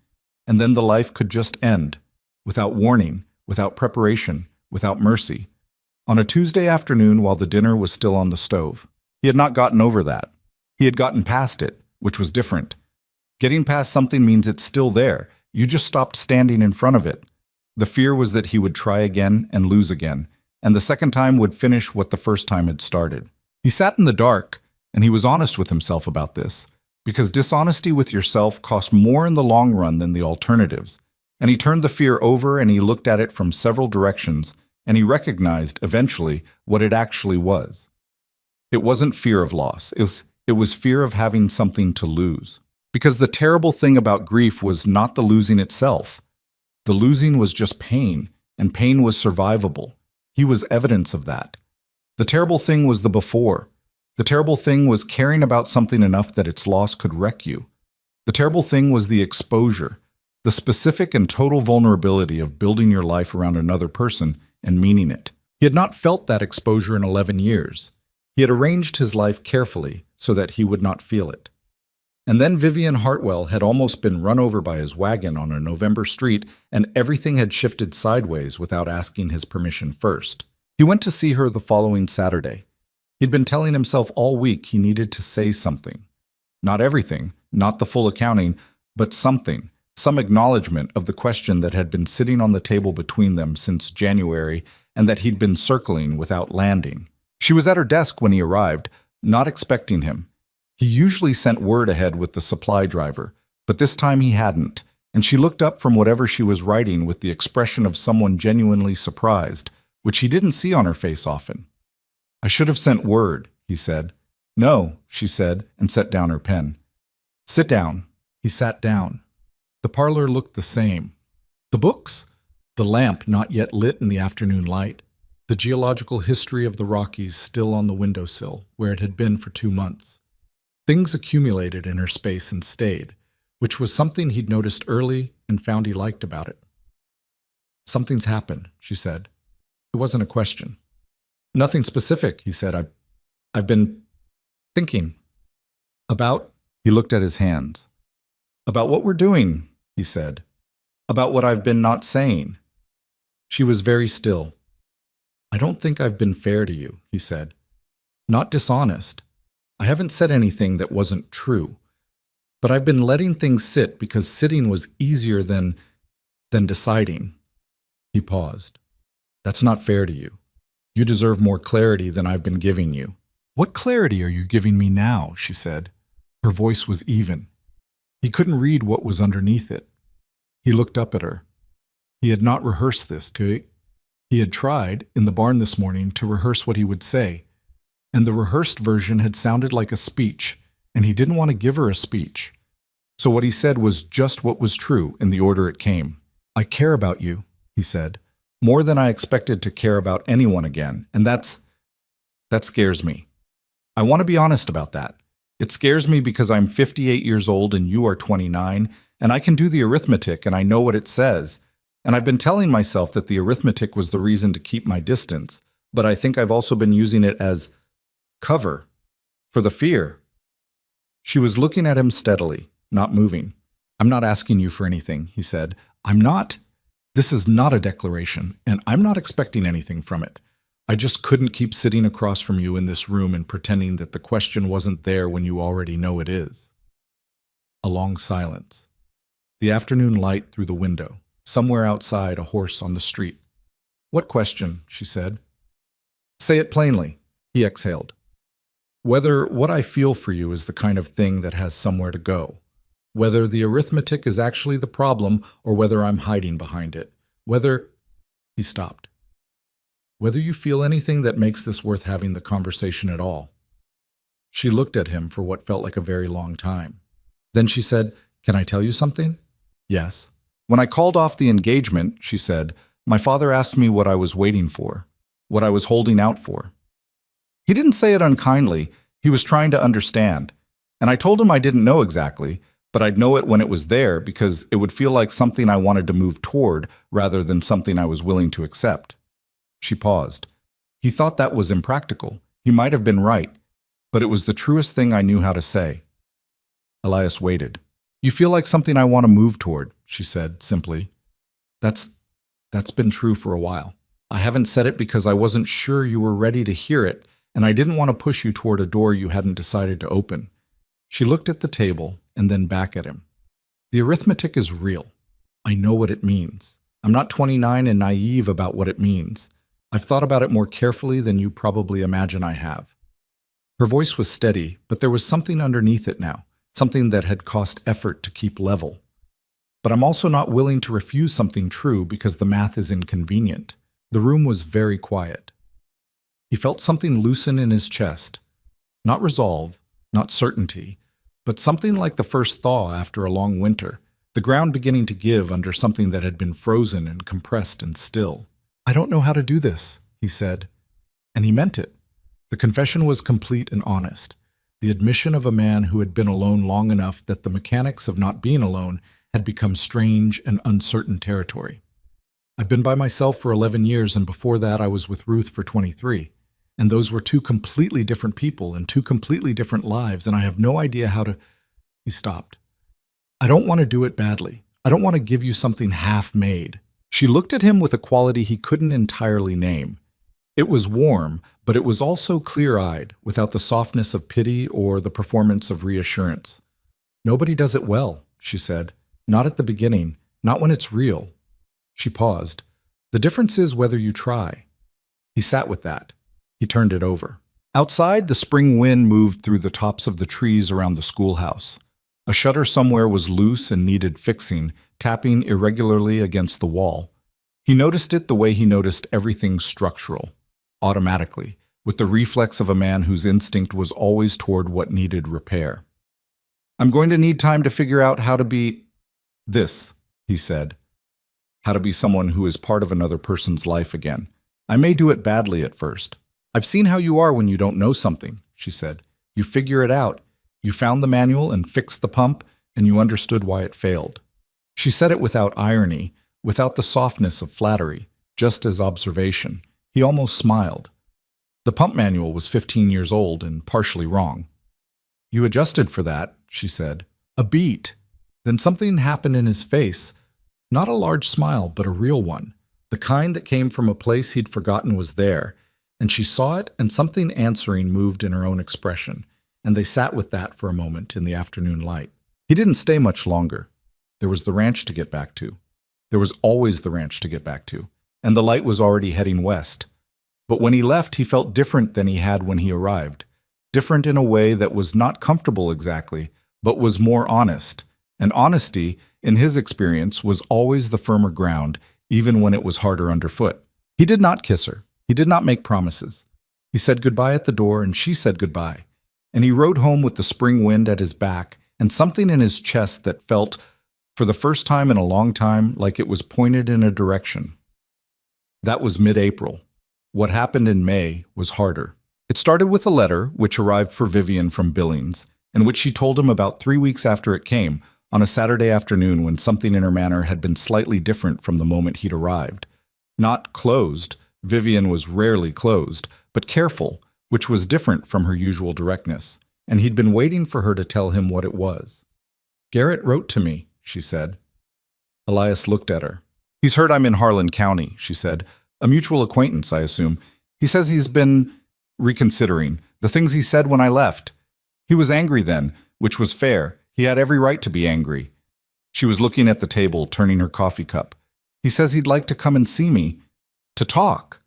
and then the life could just end, without warning, without preparation, without mercy. On a Tuesday afternoon while the dinner was still on the stove. He had not gotten over that. He had gotten past it, which was different. Getting past something means it's still there. You just stopped standing in front of it. The fear was that he would try again and lose again, and the second time would finish what the first time had started. He sat in the dark, and he was honest with himself about this. Because dishonesty with yourself costs more in the long run than the alternatives. And he turned the fear over and he looked at it from several directions, and he recognized, eventually, what it actually was. It wasn't fear of loss. It was fear of having something to lose. Because the terrible thing about grief was not the losing itself. The losing was just pain, and pain was survivable. He was evidence of that. The terrible thing was the before. The terrible thing was caring about something enough that its loss could wreck you. The terrible thing was the exposure, the specific and total vulnerability of building your life around another person and meaning it. He had not felt that exposure in 11 years. He had arranged his life carefully so that he would not feel it. And then Vivian Hartwell had almost been run over by his wagon on a November street, and everything had shifted sideways without asking his permission first. He went to see her the following Saturday. He'd been telling himself all week he needed to say something. Not everything, not the full accounting, but something, some acknowledgement of the question that had been sitting on the table between them since January and that he'd been circling without landing. She was at her desk when he arrived, not expecting him. He usually sent word ahead with the supply driver, but this time he hadn't, and she looked up from whatever she was writing with the expression of someone genuinely surprised, which he didn't see on her face often. "I should have sent word," he said. "No," she said, and set down her pen. "Sit down." He sat down. The parlor looked the same. The books? The lamp not yet lit in the afternoon light. The geological history of the Rockies still on the windowsill, where it had been for 2 months. Things accumulated in her space and stayed, which was something he'd noticed early and found he liked about it. "Something's happened," she said. It wasn't a question. "Nothing specific," he said. I've been thinking. About?" He looked at his hands. "About what we're doing," he said. "About what I've been not saying." She was very still. "I don't think I've been fair to you," he said. "Not dishonest. I haven't said anything that wasn't true. But I've been letting things sit because sitting was easier than deciding." He paused. "That's not fair to you. You deserve more clarity than I've been giving you." "What clarity are you giving me now?" she said. Her voice was even. He couldn't read what was underneath it. He looked up at her. He had not rehearsed this. He had tried, in the barn this morning, to rehearse what he would say, and the rehearsed version had sounded like a speech, and he didn't want to give her a speech. So what he said was just what was true in the order it came. "I care about you," he said, "more than I expected to care about anyone again, and that scares me. I want to be honest about that. It scares me because I'm 58 years old and you are 29, and I can do the arithmetic and I know what it says. And I've been telling myself that the arithmetic was the reason to keep my distance, but I think I've also been using it as cover for the fear." She was looking at him steadily, not moving. "I'm not asking you for anything," he said. This is not a declaration, and I'm not expecting anything from it. I just couldn't keep sitting across from you in this room and pretending that the question wasn't there when you already know it is." A long silence. The afternoon light through the window. Somewhere outside, a horse on the street. "What question?" she said. "Say it plainly," he exhaled. "Whether what I feel for you is the kind of thing that has somewhere to go. Whether the arithmetic is actually the problem or whether I'm hiding behind it. Whether—" He stopped. "Whether you feel anything that makes this worth having the conversation at all." She looked at him for what felt like a very long time. Then she said, "Can I tell you something?" "Yes." "When I called off the engagement," she said, "my father asked me what I was waiting for, what I was holding out for. He didn't say it unkindly. He was trying to understand. And I told him I didn't know exactly, but I'd know it when it was there because it would feel like something I wanted to move toward rather than something I was willing to accept." She paused. He thought that was impractical. He might have been right, but it was the truest thing I knew how to say. Elias waited. "You feel like something I want to move toward," she said simply. That's been true for a while. I haven't said it because I wasn't sure you were ready to hear it, and I didn't want to push you toward a door you hadn't decided to open." She looked at the table and then back at him. "The arithmetic is real. I know what it means. I'm not 29 and naive about what it means. I've thought about it more carefully than you probably imagine I have." Her voice was steady, but there was something underneath it now, something that had cost effort to keep level. But I'm also not willing to refuse something true because the math is inconvenient. The room was very quiet. He felt something loosen in his chest. Not resolve, not certainty, but something like the first thaw after a long winter, the ground beginning to give under something that had been frozen and compressed and still. "I don't know how to do this," he said. And he meant it. The confession was complete and honest. The admission of a man who had been alone long enough that the mechanics of not being alone had become strange and uncertain territory. "I've been by myself for 11 years, and before that I was with Ruth for 23. And those were two completely different people and two completely different lives, and I have no idea how to—" He stopped. "I don't want to do it badly. I don't want to give you something half-made." She looked at him with a quality he couldn't entirely name. It was warm, but it was also clear-eyed, without the softness of pity or the performance of reassurance. "Nobody does it well," she said. "Not at the beginning, not when it's real." She paused. "The difference is whether you try." He sat with that. He turned it over. Outside, the spring wind moved through the tops of the trees around the schoolhouse. A shutter somewhere was loose and needed fixing, tapping irregularly against the wall. He noticed it the way he noticed everything structural, automatically, with the reflex of a man whose instinct was always toward what needed repair. "I'm going to need time to figure out how to be this," he said. "How to be someone who is part of another person's life again. I may do it badly at first." "I've seen how you are when you don't know something," she said. "You figure it out. You found the manual and fixed the pump, and you understood why it failed." She said it without irony, without the softness of flattery, just as observation. He almost smiled. "The pump manual was 15 years old and partially wrong." "You adjusted for that," she said. "A beat." Then something happened in his face. Not a large smile, but a real one. The kind that came from a place he'd forgotten was there. And she saw it, and something answering moved in her own expression, and they sat with that for a moment in the afternoon light. He didn't stay much longer. There was the ranch to get back to. There was always the ranch to get back to, and the light was already heading west. But when he left, he felt different than he had when he arrived. Different in a way that was not comfortable exactly, but was more honest. And honesty, in his experience, was always the firmer ground, even when it was harder underfoot. He did not kiss her. He did not make promises. He said goodbye at the door, and she said goodbye. And he rode home with the spring wind at his back and something in his chest that felt, for the first time in a long time, like it was pointed in a direction. That was mid-April. What happened in May was harder. It started with a letter which arrived for Vivian from Billings, and which she told him about 3 weeks after it came, on a Saturday afternoon when something in her manner had been slightly different from the moment he'd arrived. Not closed. Vivian was rarely closed, but careful, which was different from her usual directness, and he'd been waiting for her to tell him what it was. "Garrett wrote to me," she said. Elias looked at her. "He's heard I'm in Harlan County," she said. "A mutual acquaintance, I assume. He says he's been reconsidering the things he said when I left. He was angry then, which was fair. He had every right to be angry." She was looking at the table, turning her coffee cup. "He says he'd like to come and see me. To talk."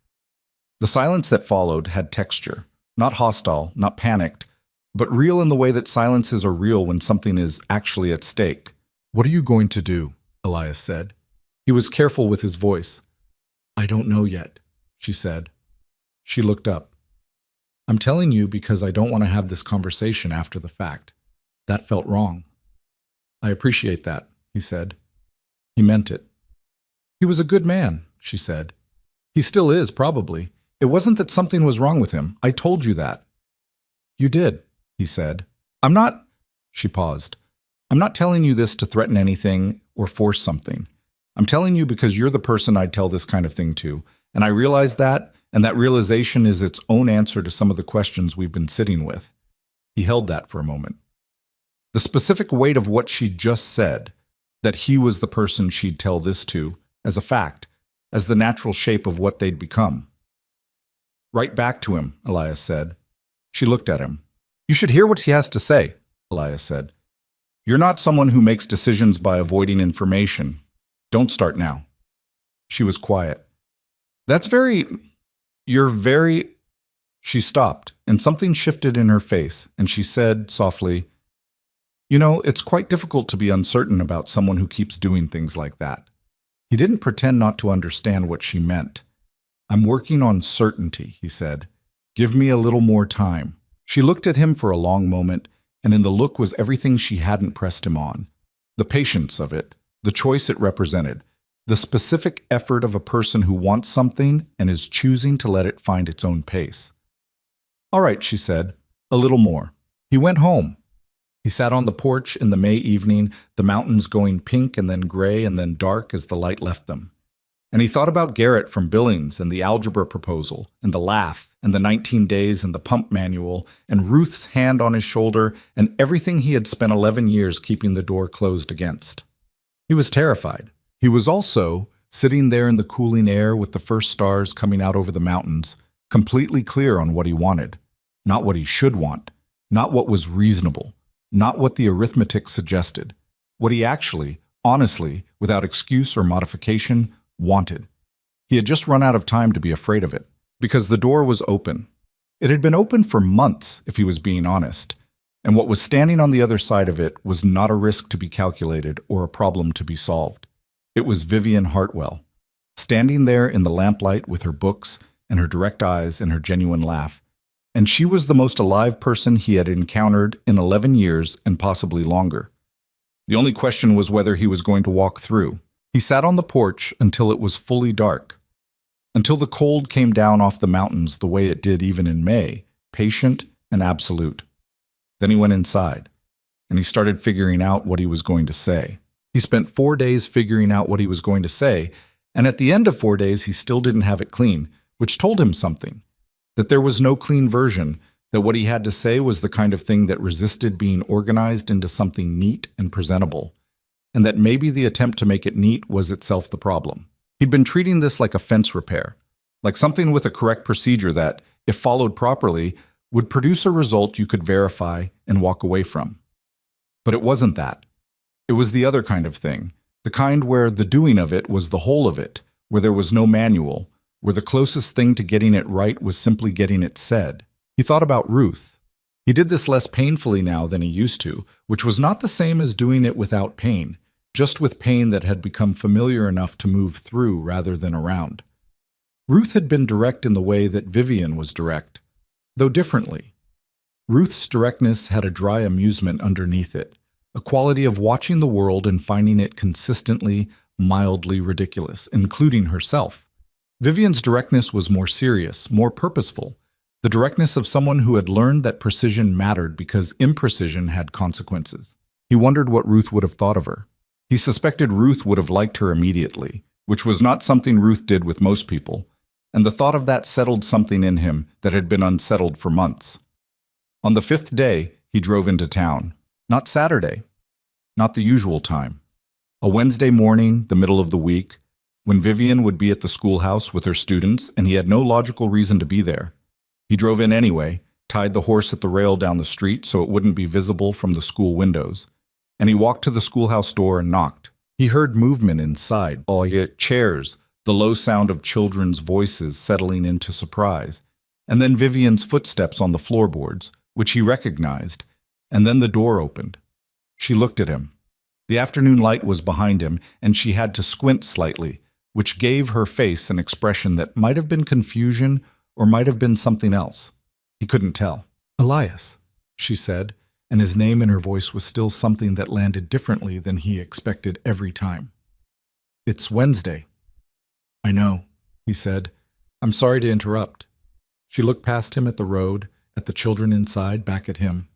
The silence that followed had texture, not hostile, not panicked, but real in the way that silences are real when something is actually at stake. "What are you going to do?" Elias said. He was careful with his voice. "I don't know yet," she said. She looked up. "I'm telling you because I don't want to have this conversation after the fact. That felt wrong." "I appreciate that," he said. He meant it. "He was a good man," she said. "He still is, probably. It wasn't that something was wrong with him. I told you that." "You did," he said. "I'm not—" She paused. "I'm not telling you this to threaten anything or force something. I'm telling you because you're the person I'd tell this kind of thing to, and I realize that, and that realization is its own answer to some of the questions we've been sitting with." He held that for a moment. The specific weight of what she'd just said, that he was the person she'd tell this to, as a fact, as the natural shape of what they'd become. "Right back to him," Elias said. She looked at him. "You should hear what he has to say," Elias said. "You're not someone who makes decisions by avoiding information. Don't start now." She was quiet. You're very—" She stopped, and something shifted in her face, and she said softly, You know, it's quite difficult to be uncertain about someone who keeps doing things like that. He didn't pretend not to understand what she meant. I'm working on certainty, he said. Give me a little more time. She looked at him for a long moment, and in the look was everything she hadn't pressed him on. The patience of it, the choice it represented, the specific effort of a person who wants something and is choosing to let it find its own pace. All right, she said, a little more. He went home. He sat on the porch in the May evening, the mountains going pink and then gray and then dark as the light left them. And he thought about Garrett from Billings and the algebra proposal and the laugh and the 19 days and the pump manual and Ruth's hand on his shoulder and everything he had spent 11 years keeping the door closed against. He was terrified. He was also sitting there in the cooling air with the first stars coming out over the mountains, completely clear on what he wanted, not what he should want, not what was reasonable, not what the arithmetic suggested, what he actually, honestly, without excuse or modification, wanted. He had just run out of time to be afraid of it, because the door was open. It had been open for months, if he was being honest, and what was standing on the other side of it was not a risk to be calculated or a problem to be solved. It was Vivian Hartwell, standing there in the lamplight with her books and her direct eyes and her genuine laugh, and she was the most alive person he had encountered in 11 years and possibly longer. The only question was whether he was going to walk through. He sat on the porch until it was fully dark, until the cold came down off the mountains the way it did even in May, patient and absolute. Then he went inside, and he started figuring out what he was going to say. He spent 4 days figuring out what he was going to say, and at the end of 4 days he still didn't have it clean, which told him something. That there was no clean version, that what he had to say was the kind of thing that resisted being organized into something neat and presentable, and that maybe the attempt to make it neat was itself the problem. He'd been treating this like a fence repair, like something with a correct procedure that, if followed properly, would produce a result you could verify and walk away from. But it wasn't that. It was the other kind of thing, the kind where the doing of it was the whole of it, where there was no manual, where the closest thing to getting it right was simply getting it said. He thought about Ruth. He did this less painfully now than he used to, which was not the same as doing it without pain, just with pain that had become familiar enough to move through rather than around. Ruth had been direct in the way that Vivian was direct, though differently. Ruth's directness had a dry amusement underneath it, a quality of watching the world and finding it consistently, mildly ridiculous, including herself. Vivian's directness was more serious, more purposeful, the directness of someone who had learned that precision mattered because imprecision had consequences. He wondered what Ruth would have thought of her. He suspected Ruth would have liked her immediately, which was not something Ruth did with most people, and the thought of that settled something in him that had been unsettled for months. On the 5th day, he drove into town. Not Saturday, not the usual time. A Wednesday morning, the middle of the week, when Vivian would be at the schoolhouse with her students and he had no logical reason to be there. He drove in anyway, tied the horse at the rail down the street so it wouldn't be visible from the school windows, and he walked to the schoolhouse door and knocked. He heard movement inside, chairs, the low sound of children's voices settling into surprise, and then Vivian's footsteps on the floorboards, which he recognized, and then the door opened. She looked at him. The afternoon light was behind him, and she had to squint slightly, which gave her face an expression that might have been confusion or might have been something else. He couldn't tell. "Elias," she said, and his name in her voice was still something that landed differently than he expected every time. "It's Wednesday." "I know," he said. "I'm sorry to interrupt." She looked past him at the road, at the children inside, back at him.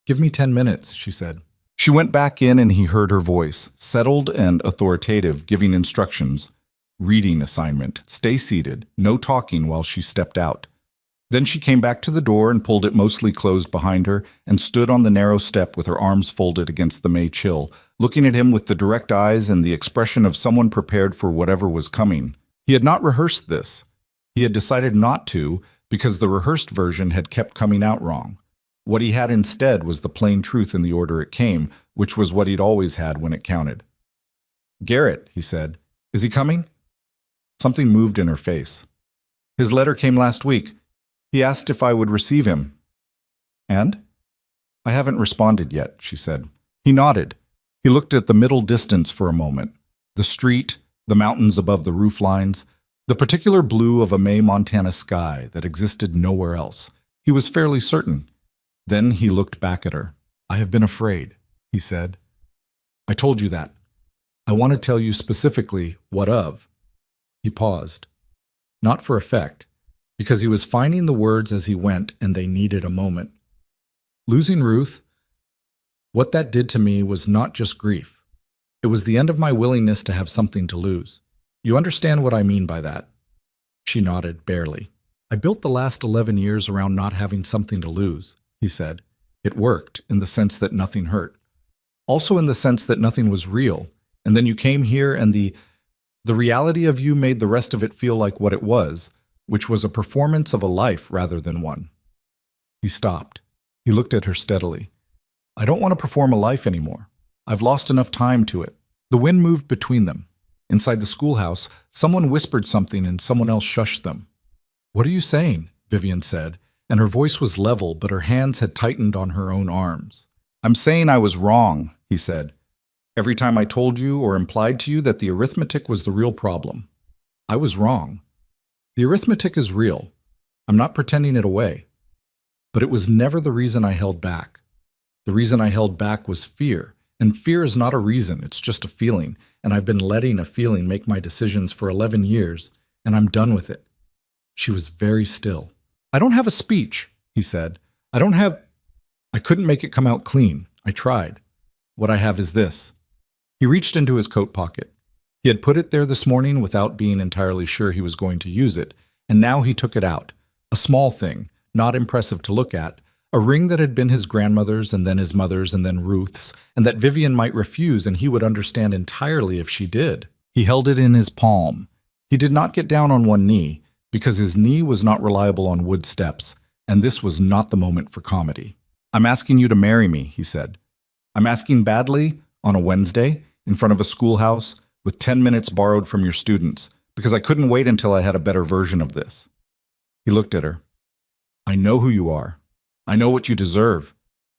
"Give me 10 minutes," she said. She went back in and he heard her voice, settled and authoritative, giving instructions. Reading assignment. Stay seated. No talking while she stepped out. Then she came back to the door and pulled it mostly closed behind her and stood on the narrow step with her arms folded against the May chill, looking at him with the direct eyes and the expression of someone prepared for whatever was coming. He had not rehearsed this. He had decided not to because the rehearsed version had kept coming out wrong. What he had instead was the plain truth in the order it came, which was what he'd always had when it counted. "Garrett," he said. "Is he coming?" Something moved in her face. "His letter came last week. He asked if I would receive him." "And?" I haven't responded yet, she said. He nodded. He looked at the middle distance for a moment. The street, the mountains above the roof lines, the particular blue of a May Montana sky that existed nowhere else. He was fairly certain. Then he looked back at her. I have been afraid, he said. I told you that. I want to tell you specifically what of. He paused. Not for effect, because he was finding the words as he went and they needed a moment. Losing Ruth, what that did to me was not just grief. It was the end of my willingness to have something to lose. You understand what I mean by that? She nodded, barely. I built the last 11 years around not having something to lose, he said. It worked, in the sense that nothing hurt. Also in the sense that nothing was real. And then you came here and the reality of you made the rest of it feel like what it was, which was a performance of a life rather than one. He stopped. He looked at her steadily. I don't want to perform a life anymore. I've lost enough time to it. The wind moved between them. Inside the schoolhouse, someone whispered something and someone else shushed them. What are you saying? Vivian said, and her voice was level, but her hands had tightened on her own arms. I'm saying I was wrong, he said. Every time I told you or implied to you that the arithmetic was the real problem. I was wrong. The arithmetic is real. I'm not pretending it away. But it was never the reason I held back. The reason I held back was fear, and fear is not a reason, it's just a feeling, and I've been letting a feeling make my decisions for 11 years, and I'm done with it. She was very still. I don't have a speech, he said. I couldn't make it come out clean. I tried. What I have is this. He reached into his coat pocket. He had put it there this morning without being entirely sure he was going to use it, and now he took it out. A small thing, not impressive to look at, a ring that had been his grandmother's and then his mother's and then Ruth's, and that Vivian might refuse and he would understand entirely if she did. He held it in his palm. He did not get down on one knee, because his knee was not reliable on wood steps, and this was not the moment for comedy. I'm asking you to marry me, he said. I'm asking badly, on a Wednesday, in front of a schoolhouse, with 10 minutes borrowed from your students, because I couldn't wait until I had a better version of this. He looked at her. I know who you are. I know what you deserve.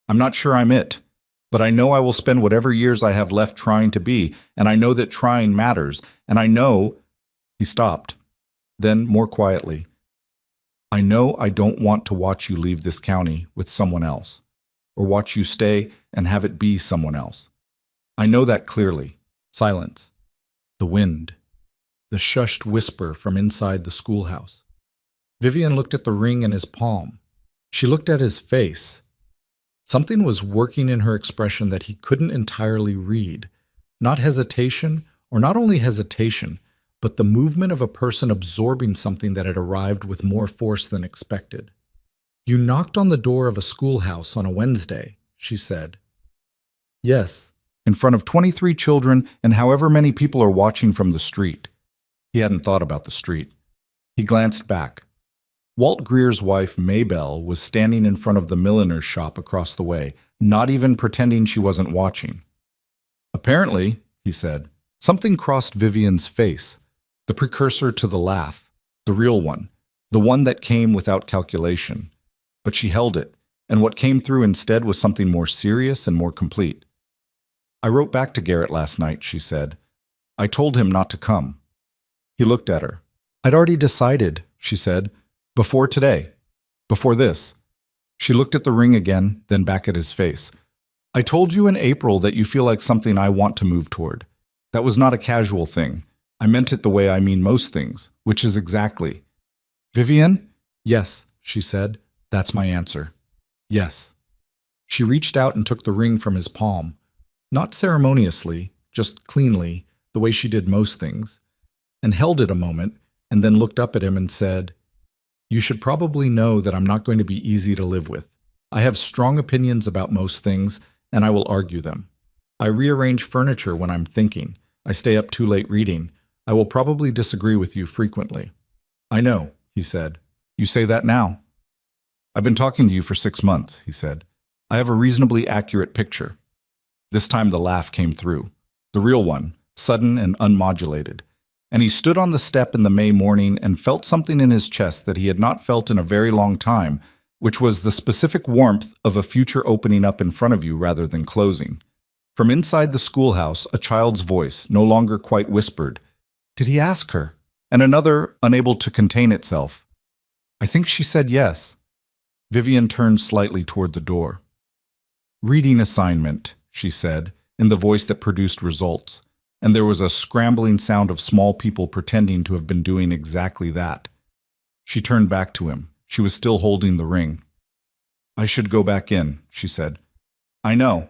I'm not sure I'm it, but I know I will spend whatever years I have left trying to be, and I know that trying matters, and I know... He stopped. Then, more quietly, I know I don't want to watch you leave this county with someone else, or watch you stay and have it be someone else. I know that clearly. Silence. The wind. The shushed whisper from inside the schoolhouse. Vivian looked at the ring in his palm. She looked at his face. Something was working in her expression that he couldn't entirely read. Not hesitation, or not only hesitation, but the movement of a person absorbing something that had arrived with more force than expected. You knocked on the door of a schoolhouse on a Wednesday, she said. Yes, in front of 23 children and however many people are watching from the street. He hadn't thought about the street. He glanced back. Walt Greer's wife, Maybelle, was standing in front of the milliner's shop across the way, not even pretending she wasn't watching. Apparently, he said, something crossed Vivian's face, the precursor to the laugh, the real one, the one that came without calculation. But she held it, and what came through instead was something more serious and more complete. I wrote back to Garrett last night, she said. I told him not to come. He looked at her. I'd already decided, she said, before today, before this. She looked at the ring again, then back at his face. I told you in April that you feel like something I want to move toward. That was not a casual thing. I meant it the way I mean most things, which is exactly. Vivian? Yes, she said. That's my answer. Yes. She reached out and took the ring from his palm, not ceremoniously, just cleanly, the way she did most things, and held it a moment, and then looked up at him and said, You should probably know that I'm not going to be easy to live with. I have strong opinions about most things, and I will argue them. I rearrange furniture when I'm thinking. I stay up too late reading. I will probably disagree with you frequently. I know, he said. You say that now. I've been talking to you for 6 months, he said. I have a reasonably accurate picture. This time the laugh came through. The real one, sudden and unmodulated. And he stood on the step in the May morning and felt something in his chest that he had not felt in a very long time, which was the specific warmth of a future opening up in front of you rather than closing. From inside the schoolhouse, a child's voice, no longer quite whispered, "Did he ask her?" And another, unable to contain itself, "I think she said yes." Vivian turned slightly toward the door. "Reading assignment," she said, in the voice that produced results, and there was a scrambling sound of small people pretending to have been doing exactly that. She turned back to him. She was still holding the ring. "I should go back in," she said. "I know."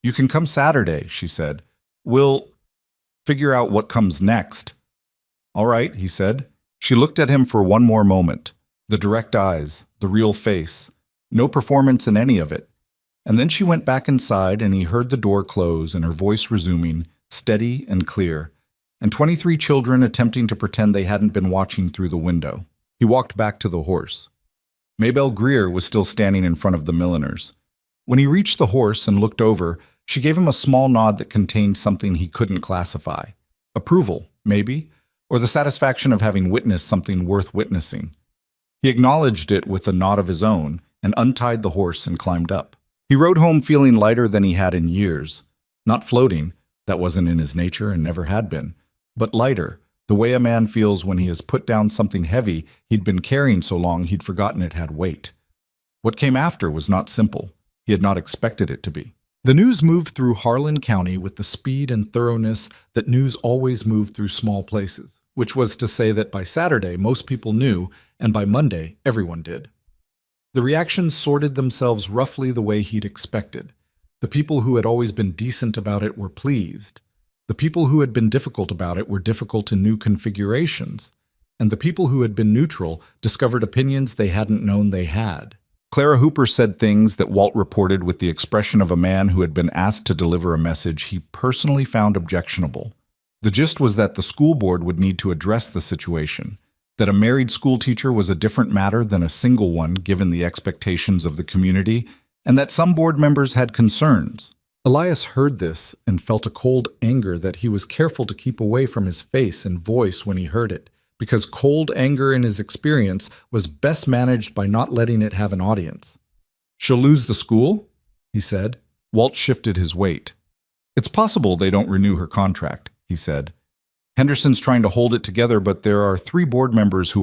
"You can come Saturday," she said. "We'll figure out what comes next." "All right," he said. She looked at him for one more moment. The direct eyes, the real face. No performance in any of it. And then she went back inside and he heard the door close and her voice resuming, steady and clear, and 23 children attempting to pretend they hadn't been watching through the window. He walked back to the horse. Maybelle Greer was still standing in front of the milliners. When he reached the horse and looked over, she gave him a small nod that contained something he couldn't classify. Approval, maybe, or the satisfaction of having witnessed something worth witnessing. He acknowledged it with a nod of his own and untied the horse and climbed up. He rode home feeling lighter than he had in years. Not floating, that wasn't in his nature and never had been, but lighter, the way a man feels when he has put down something heavy he'd been carrying so long he'd forgotten it had weight. What came after was not simple. He had not expected it to be. The news moved through Harlan County with the speed and thoroughness that news always moved through small places, which was to say that by Saturday most people knew, and by Monday everyone did. The reactions sorted themselves roughly the way he'd expected. The people who had always been decent about it were pleased. The people who had been difficult about it were difficult in new configurations. And the people who had been neutral discovered opinions they hadn't known they had. Clara Hooper said things that Walt reported with the expression of a man who had been asked to deliver a message he personally found objectionable. The gist was that the school board would need to address the situation, that a married school teacher was a different matter than a single one given the expectations of the community, and that some board members had concerns. Elias heard this and felt a cold anger that he was careful to keep away from his face and voice when he heard it, because cold anger in his experience was best managed by not letting it have an audience. "She'll lose the school?" he said. Walt shifted his weight. "It's possible they don't renew her contract," he said. "Henderson's trying to hold it together, but there are 3 board members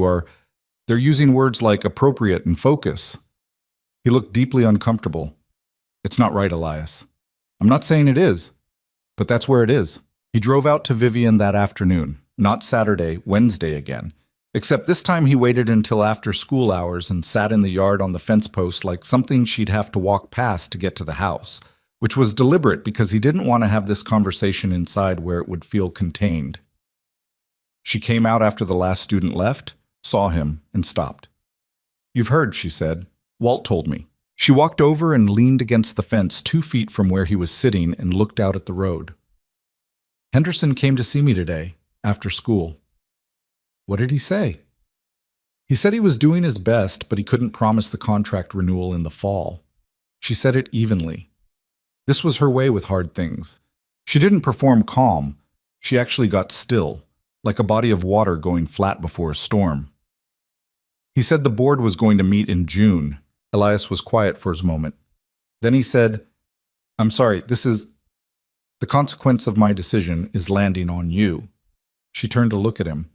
they're using words like appropriate and focus." He looked deeply uncomfortable. "It's not right, Elias. I'm not saying it is, but that's where it is." He drove out to Vivian that afternoon, not Saturday, Wednesday again, except this time he waited until after school hours and sat in the yard on the fence post like something she'd have to walk past to get to the house, which was deliberate because he didn't want to have this conversation inside where it would feel contained. She came out after the last student left, saw him, and stopped. "You've heard," she said. "Walt told me." She walked over and leaned against the fence 2 feet from where he was sitting and looked out at the road. "Henderson came to see me today, after school." "What did he say?" "He said he was doing his best, but he couldn't promise the contract renewal in the fall." She said it evenly. This was her way with hard things. She didn't perform calm. She actually got still, like a body of water going flat before a storm. "He said the board was going to meet in June." Elias was quiet for a moment. Then he said, "I'm sorry, the consequence of my decision is landing on you." She turned to look at him.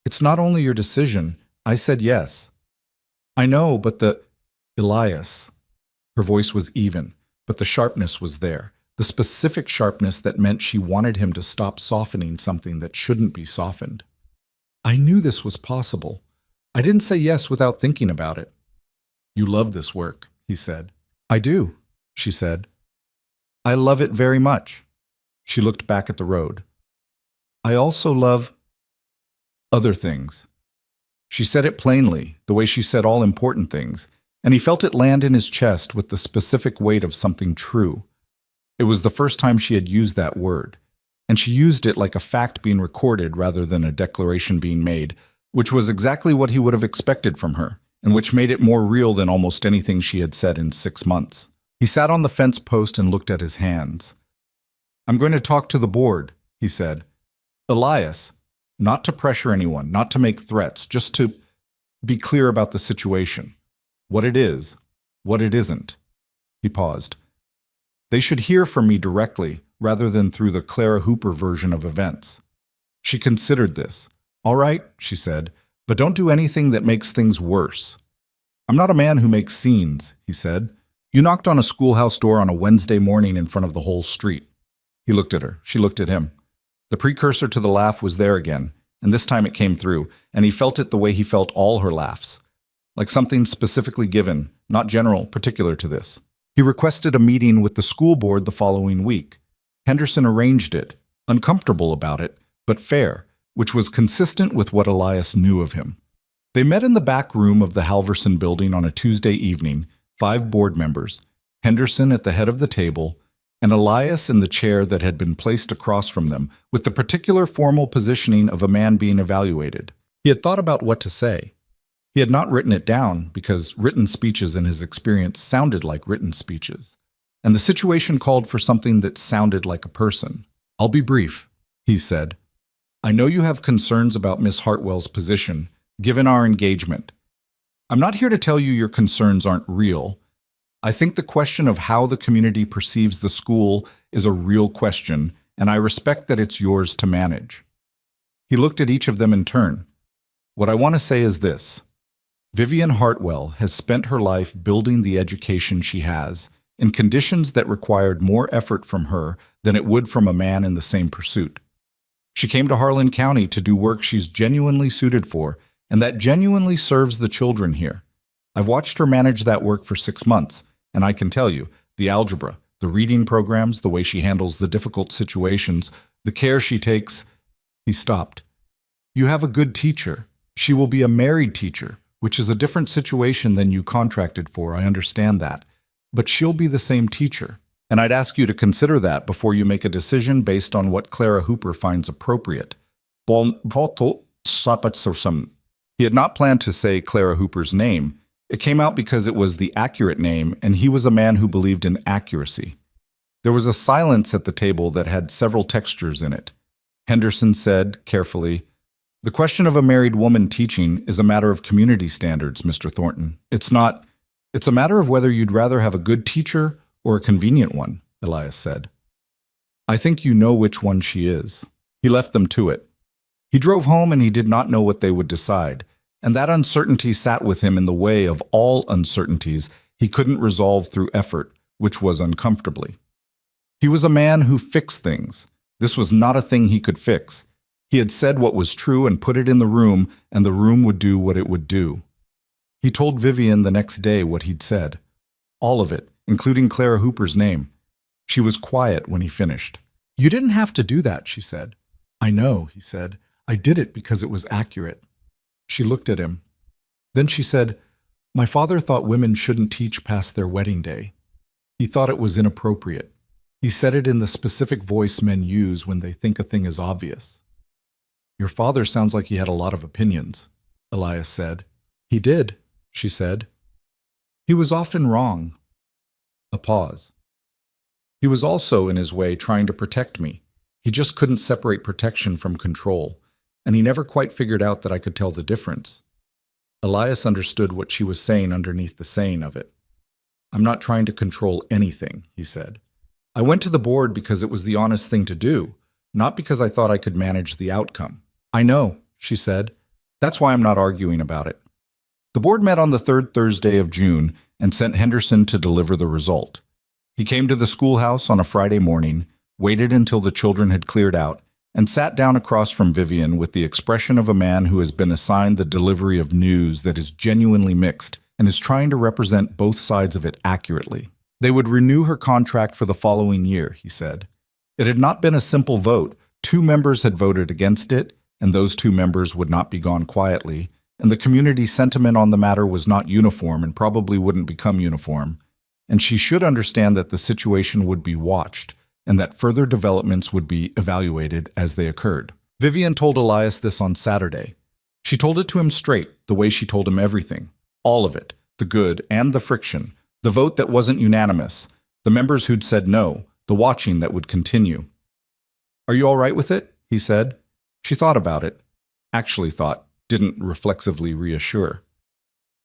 "It's not only your decision. I said yes." "I know, but Elias." Her voice was even, but the sharpness was there, the specific sharpness that meant she wanted him to stop softening something that shouldn't be softened. "I knew this was possible. I didn't say yes without thinking about it." "You love this work," he said. "I do," she said. "I love it very much." She looked back at the road. "I also love other things." She said it plainly, the way she said all important things, and he felt it land in his chest with the specific weight of something true. It was the first time she had used that word, and she used it like a fact being recorded rather than a declaration being made, which was exactly what he would have expected from her, and which made it more real than almost anything she had said in 6 months. He sat on the fence post and looked at his hands. "I'm going to talk to the board," he said. "Elias, not to pressure anyone, not to make threats, just to be clear about the situation. What it is, what it isn't. He paused. They should hear from me directly, rather than through the Clara Hooper version of events. She considered this. All right, she said, but don't do anything that makes things worse. I'm not a man who makes scenes, he said. You knocked on a schoolhouse door on a Wednesday morning in front of the whole street. He looked at her. She looked at him. The precursor to the laugh was there again, and this time it came through, and he felt it the way he felt all her laughs. Like something specifically given, not general, particular to this. He requested a meeting with the school board the following week. Henderson arranged it, uncomfortable about it, but fair, which was consistent with what Elias knew of him. They met in the back room of the Halverson building on a Tuesday evening, 5 board members, Henderson at the head of the table, and Elias in the chair that had been placed across from them, with the particular formal positioning of a man being evaluated. He had thought about what to say. He had not written it down because written speeches in his experience sounded like written speeches, and the situation called for something that sounded like a person. I'll be brief, he said. I know you have concerns about Miss Hartwell's position, given our engagement. I'm not here to tell you your concerns aren't real. I think the question of how the community perceives the school is a real question, and I respect that it's yours to manage. He looked at each of them in turn. What I want to say is this. Vivian Hartwell has spent her life building the education she has in conditions that required more effort from her than it would from a man in the same pursuit. She came to Harlan County to do work she's genuinely suited for, and that genuinely serves the children here. I've watched her manage that work for 6 months, and I can tell you, the algebra, the reading programs, the way she handles the difficult situations, the care she takes. He stopped. You have a good teacher. She will be a married teacher, which is a different situation than you contracted for, I understand that. But she'll be the same teacher, and I'd ask you to consider that before you make a decision based on what Clara Hooper finds appropriate. He had not planned to say Clara Hooper's name. It came out because it was the accurate name, and he was a man who believed in accuracy. There was a silence at the table that had several textures in it. Henderson said, carefully, the question of a married woman teaching is a matter of community standards, Mr. Thornton. It's a matter of whether you'd rather have a good teacher or a convenient one, Elias said. I think you know which one she is. He left them to it. He drove home and he did not know what they would decide, and that uncertainty sat with him in the way of all uncertainties he couldn't resolve through effort, which was uncomfortably. He was a man who fixed things. This was not a thing he could fix. He had said what was true and put it in the room, and the room would do what it would do. He told Vivian the next day what he'd said. All of it, including Clara Hooper's name. She was quiet when he finished. You didn't have to do that, she said. I know, he said. I did it because it was accurate. She looked at him. Then she said, my father thought women shouldn't teach past their wedding day. He thought it was inappropriate. He said it in the specific voice men use when they think a thing is obvious. Your father sounds like he had a lot of opinions, Elias said. He did, she said. He was often wrong. A pause. He was also, in his way, trying to protect me. He just couldn't separate protection from control, and he never quite figured out that I could tell the difference. Elias understood what she was saying underneath the saying of it. I'm not trying to control anything, he said. I went to the board because it was the honest thing to do, not because I thought I could manage the outcome. I know, she said. That's why I'm not arguing about it. The board met on the 3rd Thursday of June and sent Henderson to deliver the result. He came to the schoolhouse on a Friday morning, waited until the children had cleared out, and sat down across from Vivian with the expression of a man who has been assigned the delivery of news that is genuinely mixed and is trying to represent both sides of it accurately. They would renew her contract for the following year, he said. It had not been a simple vote. 2 members had voted against it, and those 2 members would not be gone quietly, and the community sentiment on the matter was not uniform and probably wouldn't become uniform, and she should understand that the situation would be watched, and that further developments would be evaluated as they occurred. Vivian told Elias this on Saturday. She told it to him straight, the way she told him everything. All of it, the good and the friction, the vote that wasn't unanimous, the members who'd said no, the watching that would continue. Are you all right with it? He said. She thought about it. Actually thought, didn't reflexively reassure.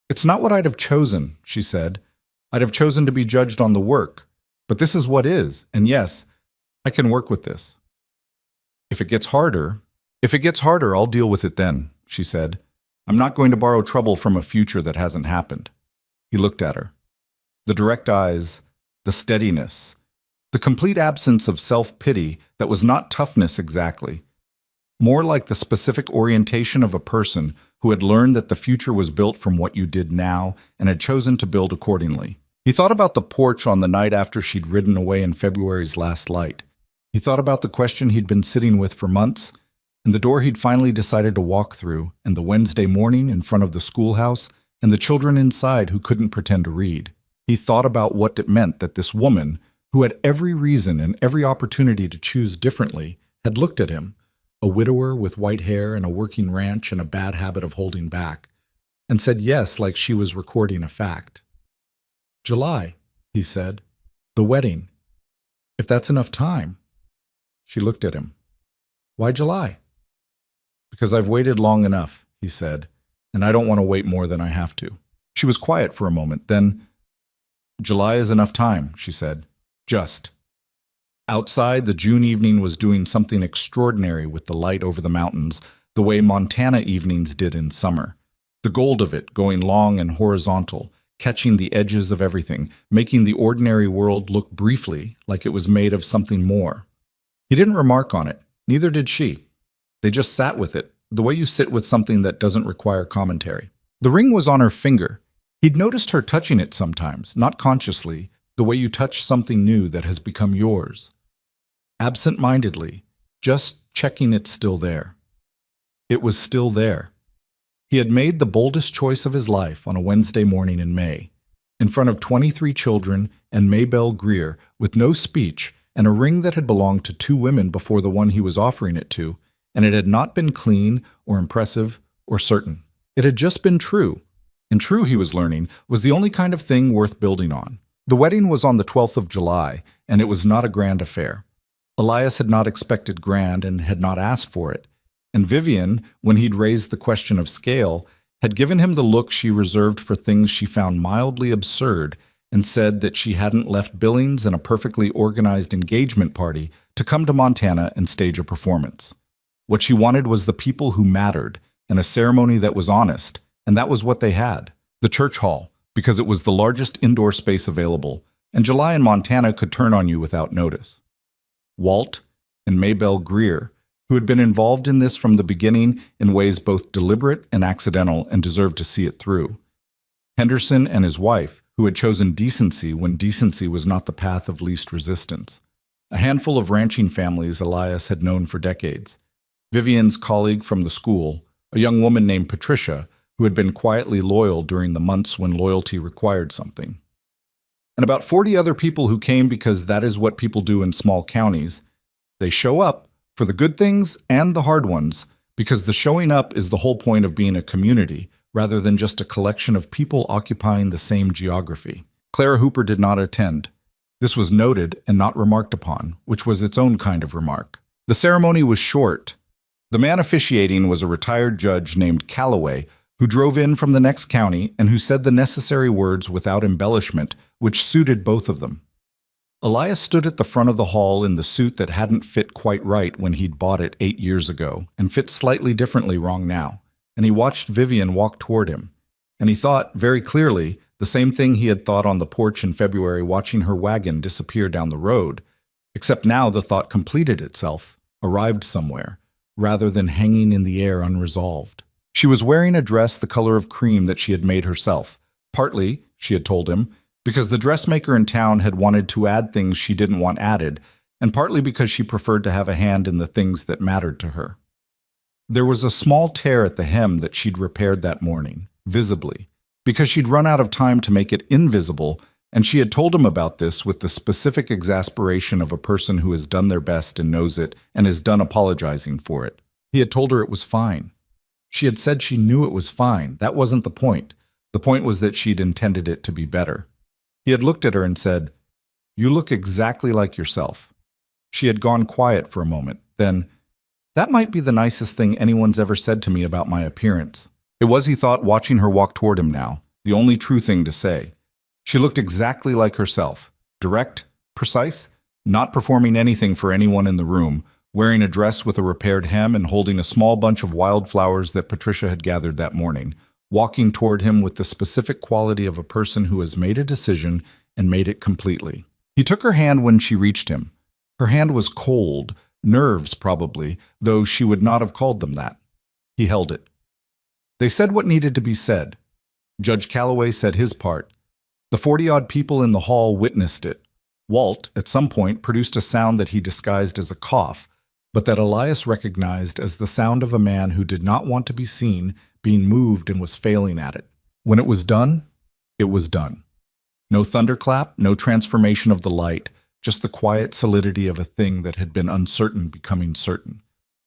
It's not what I'd have chosen, she said. I'd have chosen to be judged on the work. But this is what is, and yes, I can work with this. If it gets harder, I'll deal with it then, she said. I'm not going to borrow trouble from a future that hasn't happened. He looked at her. The direct eyes, the steadiness, the complete absence of self-pity that was not toughness exactly, more like the specific orientation of a person who had learned that the future was built from what you did now and had chosen to build accordingly. He thought about the porch on the night after she'd ridden away in February's last light. He thought about the question he'd been sitting with for months, and the door he'd finally decided to walk through, and the Wednesday morning in front of the schoolhouse, and the children inside who couldn't pretend to read. He thought about what it meant that this woman, who had every reason and every opportunity to choose differently, had looked at him, a widower with white hair and a working ranch and a bad habit of holding back, and said yes like she was recording a fact. July, he said. The wedding. If that's enough time. She looked at him. Why July? Because I've waited long enough, he said, and I don't want to wait more than I have to. She was quiet for a moment, then, July is enough time, she said. Just. Outside, the June evening was doing something extraordinary with the light over the mountains, the way Montana evenings did in summer. The gold of it going long and horizontal, catching the edges of everything, making the ordinary world look briefly like it was made of something more. He didn't remark on it, neither did she. They just sat with it, the way you sit with something that doesn't require commentary. The ring was on her finger. He'd noticed her touching it sometimes, not consciously, the way you touch something new that has become yours. Absent-mindedly, just checking it's still there. It was still there. He had made the boldest choice of his life on a Wednesday morning in May, in front of 23 children and Maybelle Greer, with no speech, and a ring that had belonged to 2 women before the one he was offering it to, and it had not been clean or impressive or certain. It had just been true, and true, he was learning, was the only kind of thing worth building on. The wedding was on the 12th of July, and it was not a grand affair. Elias had not expected grand and had not asked for it, and Vivian, when he'd raised the question of scale, had given him the look she reserved for things she found mildly absurd and said that she hadn't left Billings and a perfectly organized engagement party to come to Montana and stage a performance. What she wanted was the people who mattered and a ceremony that was honest, and that was what they had. The church hall, because it was the largest indoor space available, and July in Montana could turn on you without notice. Walt and Maybelle Greer, who had been involved in this from the beginning in ways both deliberate and accidental and deserved to see it through. Henderson and his wife, who had chosen decency when decency was not the path of least resistance. A handful of ranching families Elias had known for decades. Vivian's colleague from the school, a young woman named Patricia, who had been quietly loyal during the months when loyalty required something. And about 40 other people who came because that is what people do in small counties. They show up for the good things and the hard ones, because the showing up is the whole point of being a community, rather than just a collection of people occupying the same geography. Clara Hooper did not attend. This was noted and not remarked upon, which was its own kind of remark. The ceremony was short. The man officiating was a retired judge named Calloway, who drove in from the next county and who said the necessary words without embellishment, which suited both of them. Elias stood at the front of the hall in the suit that hadn't fit quite right when he'd bought it 8 years ago, and fit slightly differently wrong now, and he watched Vivian walk toward him. And he thought, very clearly, the same thing he had thought on the porch in February watching her wagon disappear down the road, except now the thought completed itself, arrived somewhere, rather than hanging in the air unresolved. She was wearing a dress the color of cream that she had made herself, partly, she had told him, because the dressmaker in town had wanted to add things she didn't want added, and partly because she preferred to have a hand in the things that mattered to her. There was a small tear at the hem that she'd repaired that morning, visibly, because she'd run out of time to make it invisible, and she had told him about this with the specific exasperation of a person who has done their best and knows it and is done apologizing for it. He had told her it was fine. She had said she knew it was fine. That wasn't the point. The point was that she'd intended it to be better. He had looked at her and said, "You look exactly like yourself." She had gone quiet for a moment. Then, "That might be the nicest thing anyone's ever said to me about my appearance." It was, he thought, watching her walk toward him now, the only true thing to say. She looked exactly like herself, direct, precise, not performing anything for anyone in the room, wearing a dress with a repaired hem and holding a small bunch of wildflowers that Patricia had gathered that morning, walking toward him with the specific quality of a person who has made a decision and made it completely. He took her hand when she reached him. Her hand was cold, nerves probably, though she would not have called them that. He held it. They said what needed to be said. Judge Calloway said his part. The 40-odd people in the hall witnessed it. Walt, at some point, produced a sound that he disguised as a cough, but that Elias recognized as the sound of a man who did not want to be seen, being moved and was failing at it. When it was done, it was done. No thunderclap, no transformation of the light, just the quiet solidity of a thing that had been uncertain becoming certain.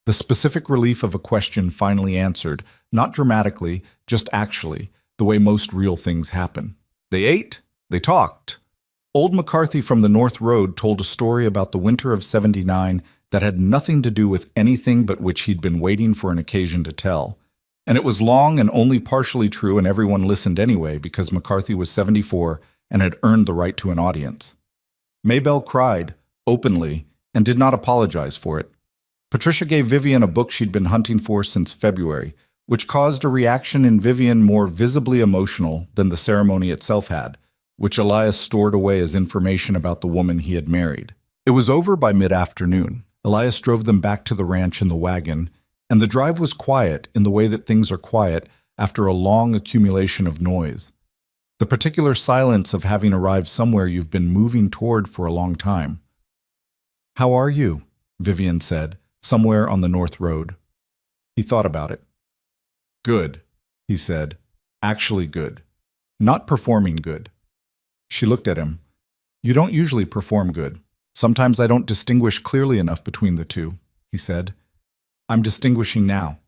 The specific relief of a question finally answered, not dramatically, just actually, the way most real things happen. They ate, they talked. Old McCarthy from the North Road told a story about the winter of '79 that had nothing to do with anything but which he'd been waiting for an occasion to tell. And it was long and only partially true, and everyone listened anyway because McCarthy was 74 and had earned the right to an audience. Maybelle cried, openly, and did not apologize for it. Patricia gave Vivian a book she'd been hunting for since February, which caused a reaction in Vivian more visibly emotional than the ceremony itself had, which Elias stored away as information about the woman he had married. It was over by mid-afternoon. Elias drove them back to the ranch in the wagon, and the drive was quiet in the way that things are quiet after a long accumulation of noise. The particular silence of having arrived somewhere you've been moving toward for a long time. "How are you?" Vivian said, somewhere on the North Road. He thought about it. "Good," he said. "Actually good. Not performing good." She looked at him. "You don't usually perform good. Sometimes I don't distinguish clearly enough between the two," he said. "I'm distinguishing now."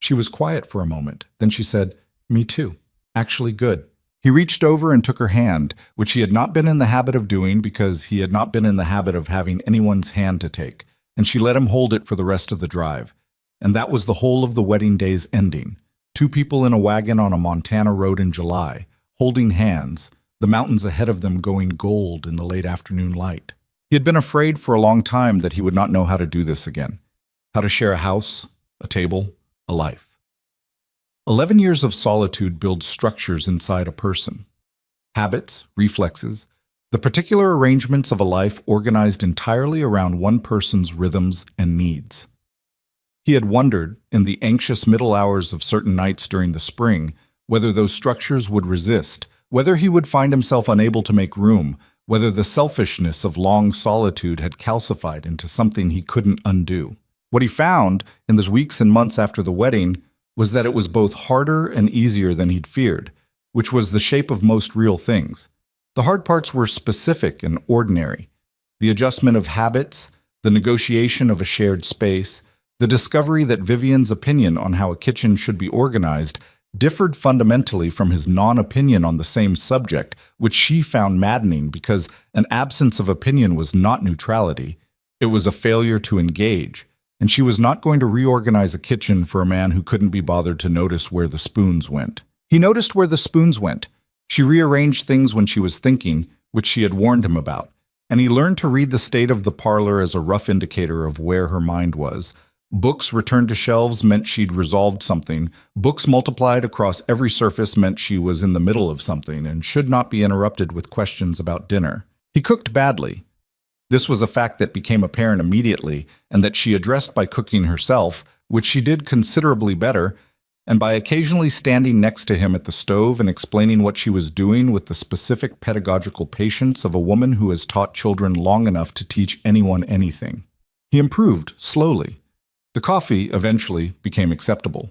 She was quiet for a moment. Then she said, "Me too. Actually good." He reached over and took her hand, which he had not been in the habit of doing because he had not been in the habit of having anyone's hand to take, and she let him hold it for the rest of the drive. And that was the whole of the wedding day's ending. Two people in a wagon on a Montana road in July, holding hands, the mountains ahead of them going gold in the late afternoon light. He had been afraid for a long time that he would not know how to do this again, how to share a house, a table, a life. 11 years of solitude builds structures inside a person. Habits, reflexes, the particular arrangements of a life organized entirely around one person's rhythms and needs. He had wondered, in the anxious middle hours of certain nights during the spring, whether those structures would resist, whether he would find himself unable to make room, whether the selfishness of long solitude had calcified into something he couldn't undo. What he found, in those weeks and months after the wedding, was that it was both harder and easier than he'd feared, which was the shape of most real things. The hard parts were specific and ordinary. The adjustment of habits, the negotiation of a shared space, the discovery that Vivian's opinion on how a kitchen should be organized differed fundamentally from his non-opinion on the same subject, which she found maddening because an absence of opinion was not neutrality. It was a failure to engage. And she was not going to reorganize a kitchen for a man who couldn't be bothered to notice where the spoons went. He noticed where the spoons went. She rearranged things when she was thinking, which she had warned him about, and he learned to read the state of the parlor as a rough indicator of where her mind was. Books returned to shelves meant she'd resolved something. Books multiplied across every surface meant she was in the middle of something and should not be interrupted with questions about dinner. He cooked badly. This was a fact that became apparent immediately and that she addressed by cooking herself, which she did considerably better, and by occasionally standing next to him at the stove and explaining what she was doing with the specific pedagogical patience of a woman who has taught children long enough to teach anyone anything. He improved, slowly. The coffee, eventually, became acceptable.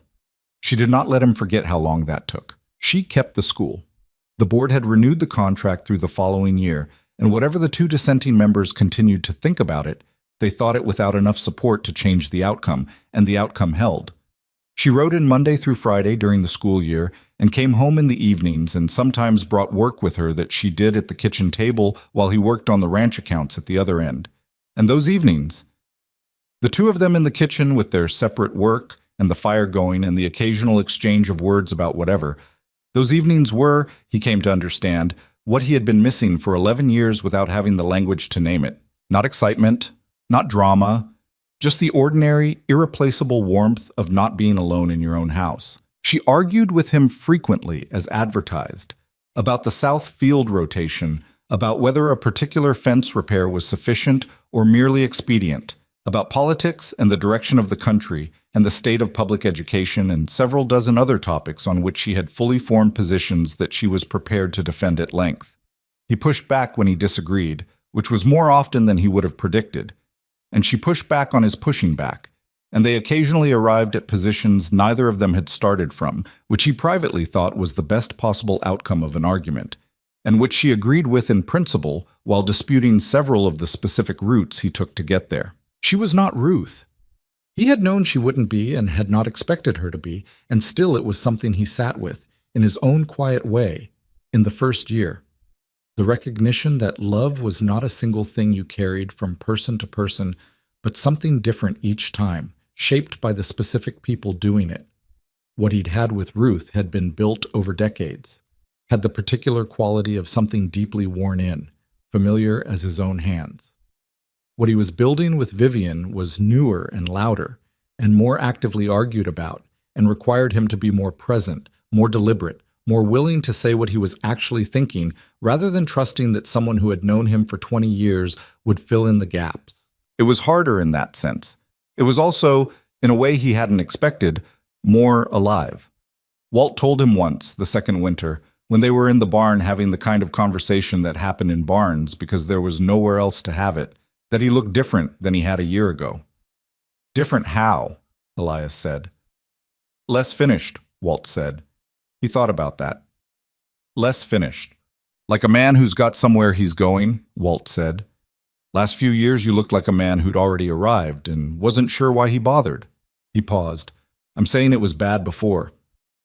She did not let him forget how long that took. She kept the school. The board had renewed the contract through the following year, and whatever the two dissenting members continued to think about it, they thought it without enough support to change the outcome, and the outcome held. She rode in Monday through Friday during the school year and came home in the evenings and sometimes brought work with her that she did at the kitchen table while he worked on the ranch accounts at the other end. And those evenings, the two of them in the kitchen with their separate work and the fire going and the occasional exchange of words about whatever, Those evenings were, he came to understand, what he had been missing for 11 years without having the language to name it. Not excitement, not drama, just the ordinary, irreplaceable warmth of not being alone in your own house. She argued with him frequently, as advertised, about the south field rotation, about whether a particular fence repair was sufficient or merely expedient, about politics and the direction of the country and the state of public education and several dozen other topics on which she had fully formed positions that she was prepared to defend at length. He pushed back when he disagreed, which was more often than he would have predicted, and she pushed back on his pushing back, and they occasionally arrived at positions neither of them had started from, which he privately thought was the best possible outcome of an argument, and which she agreed with in principle while disputing several of the specific routes he took to get there. She was not Ruth. He had known she wouldn't be and had not expected her to be, and still it was something he sat with, in his own quiet way, in the first year. The recognition that love was not a single thing you carried from person to person, but something different each time, shaped by the specific people doing it. What he'd had with Ruth had been built over decades, had the particular quality of something deeply worn in, familiar as his own hands. What he was building with Vivian was newer and louder, and more actively argued about, and required him to be more present, more deliberate, more willing to say what he was actually thinking, rather than trusting that someone who had known him for 20 years would fill in the gaps. It was harder in that sense. It was also, in a way he hadn't expected, more alive. Walt told him once, the second winter, when they were in the barn having the kind of conversation that happened in barns because there was nowhere else to have it, that he looked different than he had a year ago. Different how? Elias said. Less finished, Walt said. He thought about that. Less finished. Like a man who's got somewhere he's going, Walt said. Last few years you looked like a man who'd already arrived and wasn't sure why he bothered. He paused. I'm saying it was bad before.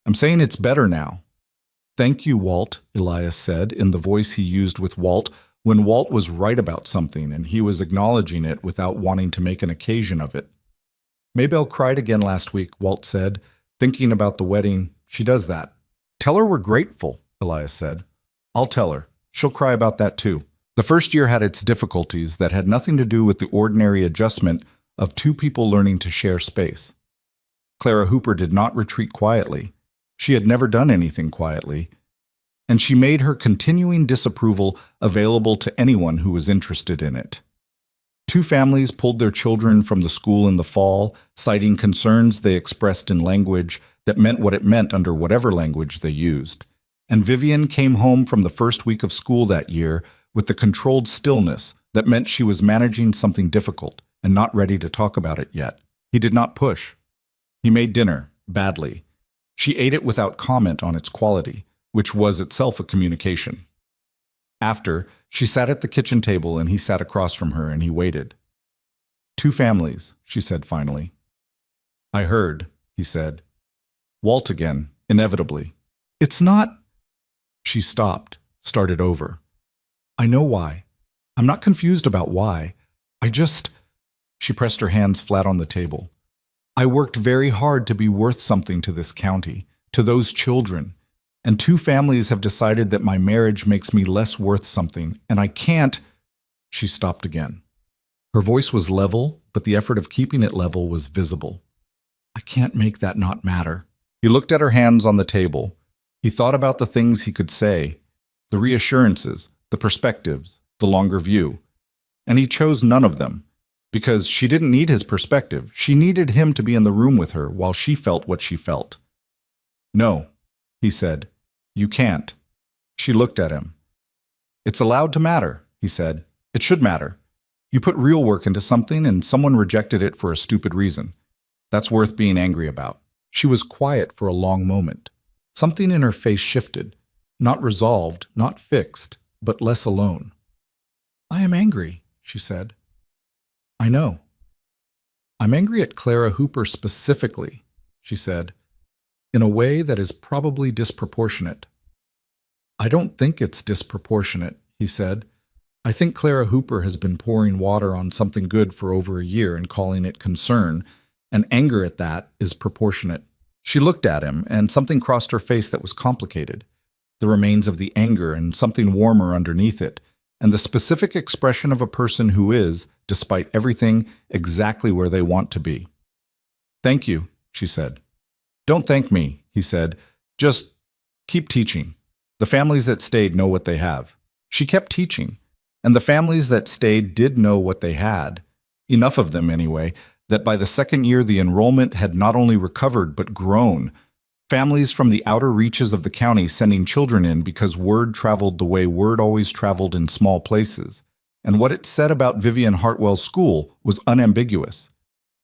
I'm saying it's better now. Thank you, Walt, Elias said in the voice he used with Walt when Walt was right about something and he was acknowledging it without wanting to make an occasion of it. Maybelle cried again last week, Walt said, thinking about the wedding. She does that. Tell her we're grateful, Elias said. I'll tell her. She'll cry about that too. The first year had its difficulties that had nothing to do with the ordinary adjustment of two people learning to share space. Clara Hooper did not retreat quietly. She had never done anything quietly, and she made her continuing disapproval available to anyone who was interested in it. Two families pulled their children from the school in the fall, citing concerns they expressed in language that meant what it meant under whatever language they used. And Vivian came home from the first week of school that year with the controlled stillness that meant she was managing something difficult and not ready to talk about it yet. He did not push. He made dinner, badly. She ate it without comment on its quality, which was itself a communication. After, she sat at the kitchen table and he sat across from her and he waited. Two families, she said finally. I heard, he said. Walt again, inevitably. It's not... She stopped, started over. I know why. I'm not confused about why. I just... She pressed her hands flat on the table. I worked very hard to be worth something to this county, to those children. And two families have decided that my marriage makes me less worth something, and I can't... She stopped again. Her voice was level, but the effort of keeping it level was visible. I can't make that not matter. He looked at her hands on the table. He thought about the things he could say, the reassurances, the perspectives, the longer view. And he chose none of them, because she didn't need his perspective. She needed him to be in the room with her while she felt what she felt. No, he said. You can't. She looked at him. It's allowed to matter, he said. It should matter. You put real work into something and someone rejected it for a stupid reason. That's worth being angry about. She was quiet for a long moment. Something in her face shifted. Not resolved, not fixed, but less alone. I am angry, she said. I know. I'm angry at Clara Hooper specifically, she said, in a way that is probably disproportionate. I don't think it's disproportionate, he said. I think Clara Hooper has been pouring water on something good for over a year and calling it concern, and anger at that is proportionate. She looked at him, and something crossed her face that was complicated. The remains of the anger and something warmer underneath it, and the specific expression of a person who is, despite everything, exactly where they want to be. "Thank you," she said. "Don't thank me," he said. "Just keep teaching. The families that stayed know what they have." She kept teaching, and the families that stayed did know what they had. Enough of them, anyway, that by the second year the enrollment had not only recovered but grown. Families from the outer reaches of the county sending children in because word traveled the way word always traveled in small places. And what it said about Vivian Hartwell's school was unambiguous.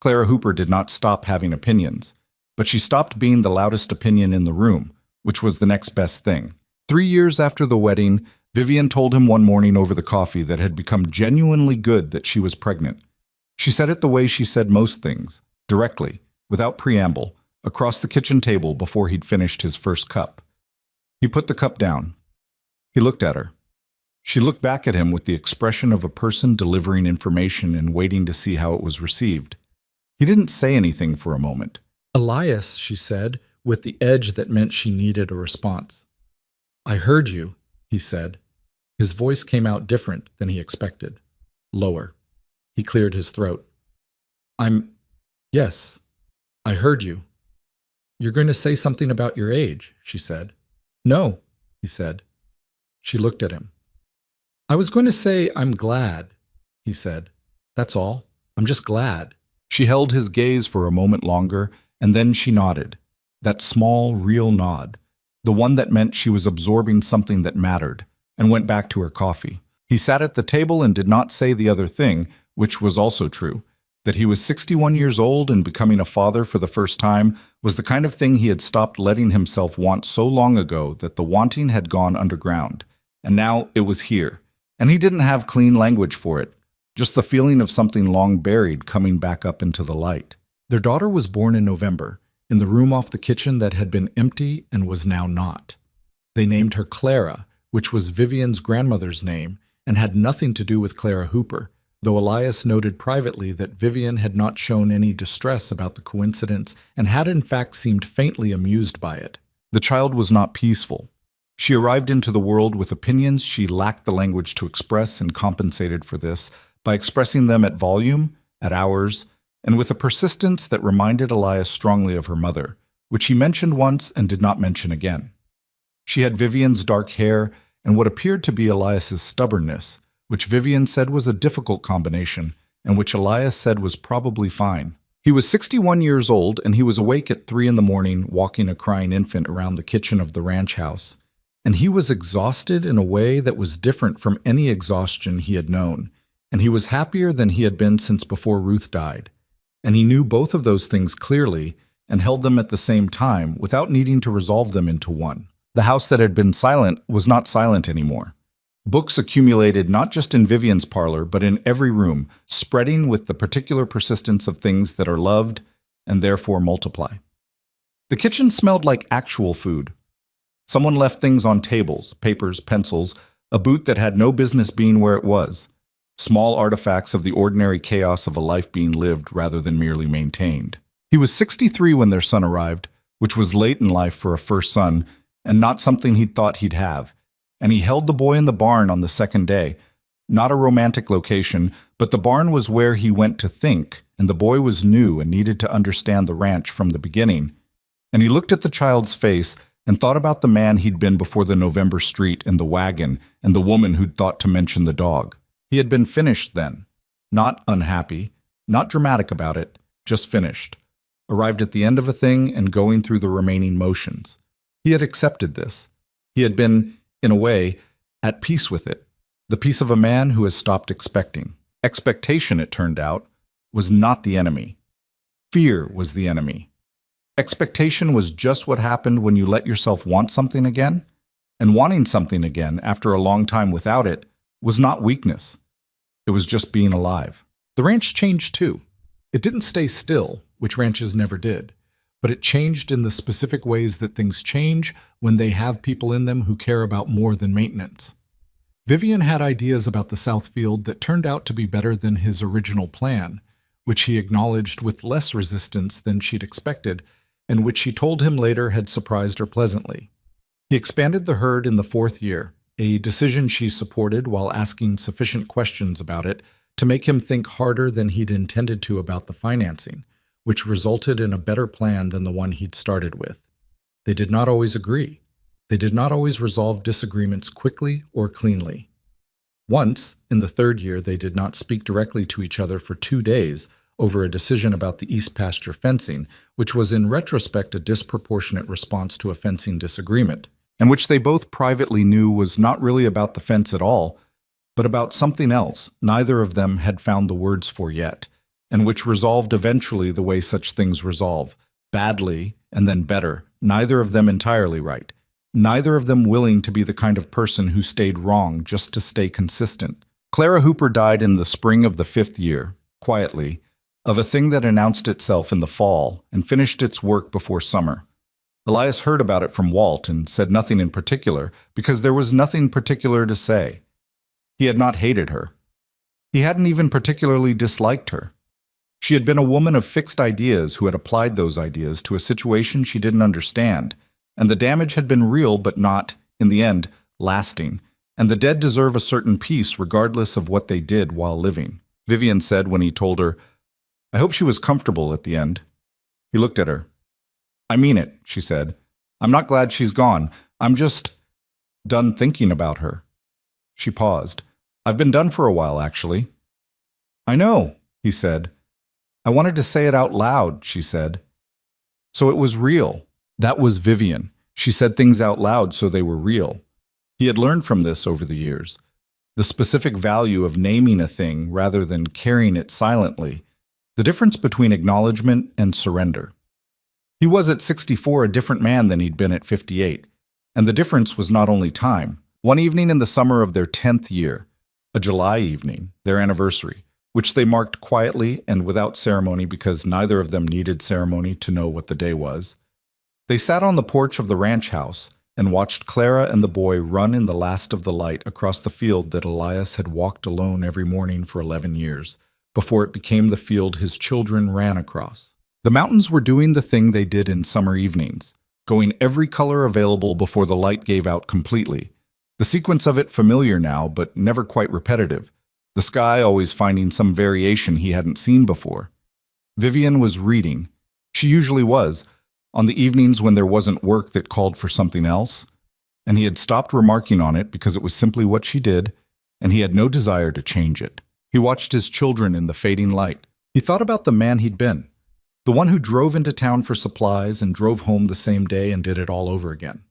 Clara Hooper did not stop having opinions, but she stopped being the loudest opinion in the room, which was the next best thing. 3 years after the wedding, Vivian told him one morning over the coffee that had become genuinely good that she was pregnant. She said it the way she said most things, directly, without preamble, across the kitchen table before he'd finished his first cup. He put the cup down. He looked at her. She looked back at him with the expression of a person delivering information and waiting to see how it was received. He didn't say anything for a moment. "Elias," she said, with the edge that meant she needed a response. "I heard you," he said. His voice came out different than he expected. Lower. He cleared his throat. Yes, I heard you. You're going to say something about your age," she said. "No," he said. She looked at him. "I was going to say I'm glad," he said. "That's all. I'm just glad." She held his gaze for a moment longer, and then she nodded. That small, real nod. The one that meant she was absorbing something that mattered, and went back to her coffee. He sat at the table and did not say the other thing, which was also true. That he was 61 years old and becoming a father for the first time was the kind of thing he had stopped letting himself want so long ago that the wanting had gone underground. And now it was here. And he didn't have clean language for it, just the feeling of something long buried coming back up into the light. Their daughter was born in November, in the room off the kitchen that had been empty and was now not. They named her Clara, which was Vivian's grandmother's name, and had nothing to do with Clara Hooper, though Elias noted privately that Vivian had not shown any distress about the coincidence and had in fact seemed faintly amused by it. The child was not peaceful. She arrived into the world with opinions she lacked the language to express and compensated for this by expressing them at volume, at hours, and with a persistence that reminded Elias strongly of her mother, which he mentioned once and did not mention again. She had Vivian's dark hair and what appeared to be Elias's stubbornness, which Vivian said was a difficult combination, and which Elias said was probably fine. He was 61 years old, and he was awake at 3 in the morning, walking a crying infant around the kitchen of the ranch house. And he was exhausted in a way that was different from any exhaustion he had known, and he was happier than he had been since before Ruth died. And he knew both of those things clearly and held them at the same time without needing to resolve them into one. The house that had been silent was not silent anymore. Books accumulated not just in Vivian's parlor, but in every room, spreading with the particular persistence of things that are loved and therefore multiply. The kitchen smelled like actual food. Someone left things on tables, papers, pencils, a boot that had no business being where it was. Small artifacts of the ordinary chaos of a life being lived rather than merely maintained. He was 63 when their son arrived, which was late in life for a first son, and not something he'd thought he'd have. And he held the boy in the barn on the second day. Not a romantic location, but the barn was where he went to think, and the boy was new and needed to understand the ranch from the beginning. And he looked at the child's face and thought about the man he'd been before the November street and the wagon and the woman who'd thought to mention the dog. He had been finished then. Not unhappy, not dramatic about it, just finished. Arrived at the end of a thing and going through the remaining motions. He had accepted this. He had been, in a way, at peace with it. The peace of a man who has stopped expecting. Expectation, it turned out, was not the enemy. Fear was the enemy. Expectation was just what happened when you let yourself want something again, and wanting something again after a long time without it was not weakness. It was just being alive. The ranch changed too. It didn't stay still, which ranches never did, but it changed in the specific ways that things change when they have people in them who care about more than maintenance. Vivian had ideas about the South Field that turned out to be better than his original plan, which he acknowledged with less resistance than she'd expected, and which she told him later had surprised her pleasantly. He expanded the herd in the 4th year, a decision she supported while asking sufficient questions about it to make him think harder than he'd intended to about the financing, which resulted in a better plan than the one he'd started with. They did not always agree. They did not always resolve disagreements quickly or cleanly. Once, in the 3rd year, they did not speak directly to each other for 2 days over a decision about the east pasture fencing, which was in retrospect a disproportionate response to a fencing disagreement, and which they both privately knew was not really about the fence at all, but about something else neither of them had found the words for yet, and which resolved eventually the way such things resolve, badly and then better, neither of them entirely right, neither of them willing to be the kind of person who stayed wrong just to stay consistent. Clara Hooper died in the spring of the 5th year, quietly, of a thing that announced itself in the fall and finished its work before summer. Elias heard about it from Walt and said nothing in particular because there was nothing particular to say. He had not hated her. He hadn't even particularly disliked her. She had been a woman of fixed ideas who had applied those ideas to a situation she didn't understand, and the damage had been real but not, in the end, lasting, and the dead deserve a certain peace regardless of what they did while living. Vivian said when he told her, "I hope she was comfortable at the end." He looked at her. "I mean it," she said. "I'm not glad she's gone. I'm just done thinking about her." She paused. "I've been done for a while, actually." "I know," he said. "I wanted to say it out loud," she said. So it was real. That was Vivian. She said things out loud so they were real. He had learned from this over the years. The specific value of naming a thing rather than carrying it silently. The difference between acknowledgement and surrender. He was at 64 a different man than he'd been at 58. And the difference was not only time. One evening in the summer of their 10th year, a July evening, their anniversary, which they marked quietly and without ceremony because neither of them needed ceremony to know what the day was, they sat on the porch of the ranch house and watched Clara and the boy run in the last of the light across the field that Elias had walked alone every morning for 11 years, before it became the field his children ran across. The mountains were doing the thing they did in summer evenings, going every color available before the light gave out completely. The sequence of it familiar now, but never quite repetitive. The sky always finding some variation he hadn't seen before. Vivian was reading. She usually was, on the evenings when there wasn't work that called for something else, and he had stopped remarking on it because it was simply what she did, and he had no desire to change it. He watched his children in the fading light. He thought about the man he'd been, the one who drove into town for supplies and drove home the same day and did it all over again.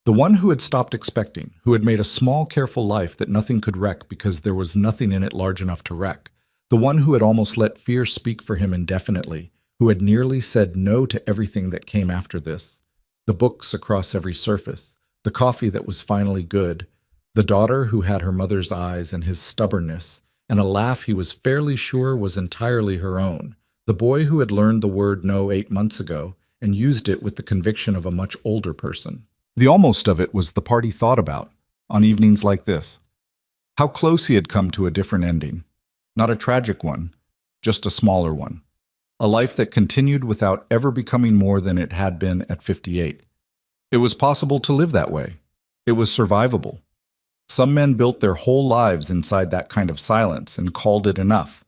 The one who had stopped expecting, who had made a small, careful life that nothing could wreck because there was nothing in it large enough to wreck. The one who had almost let fear speak for him indefinitely, who had nearly said no to everything that came after this. The books across every surface, the coffee that was finally good, the daughter who had her mother's eyes and his stubbornness, and a laugh he was fairly sure was entirely her own, the boy who had learned the word no 8 months ago and used it with the conviction of a much older person. The almost of it was the part he thought about, on evenings like this. How close he had come to a different ending. Not a tragic one, just a smaller one. A life that continued without ever becoming more than it had been at 58. It was possible to live that way. It was survivable. Some men built their whole lives inside that kind of silence and called it enough.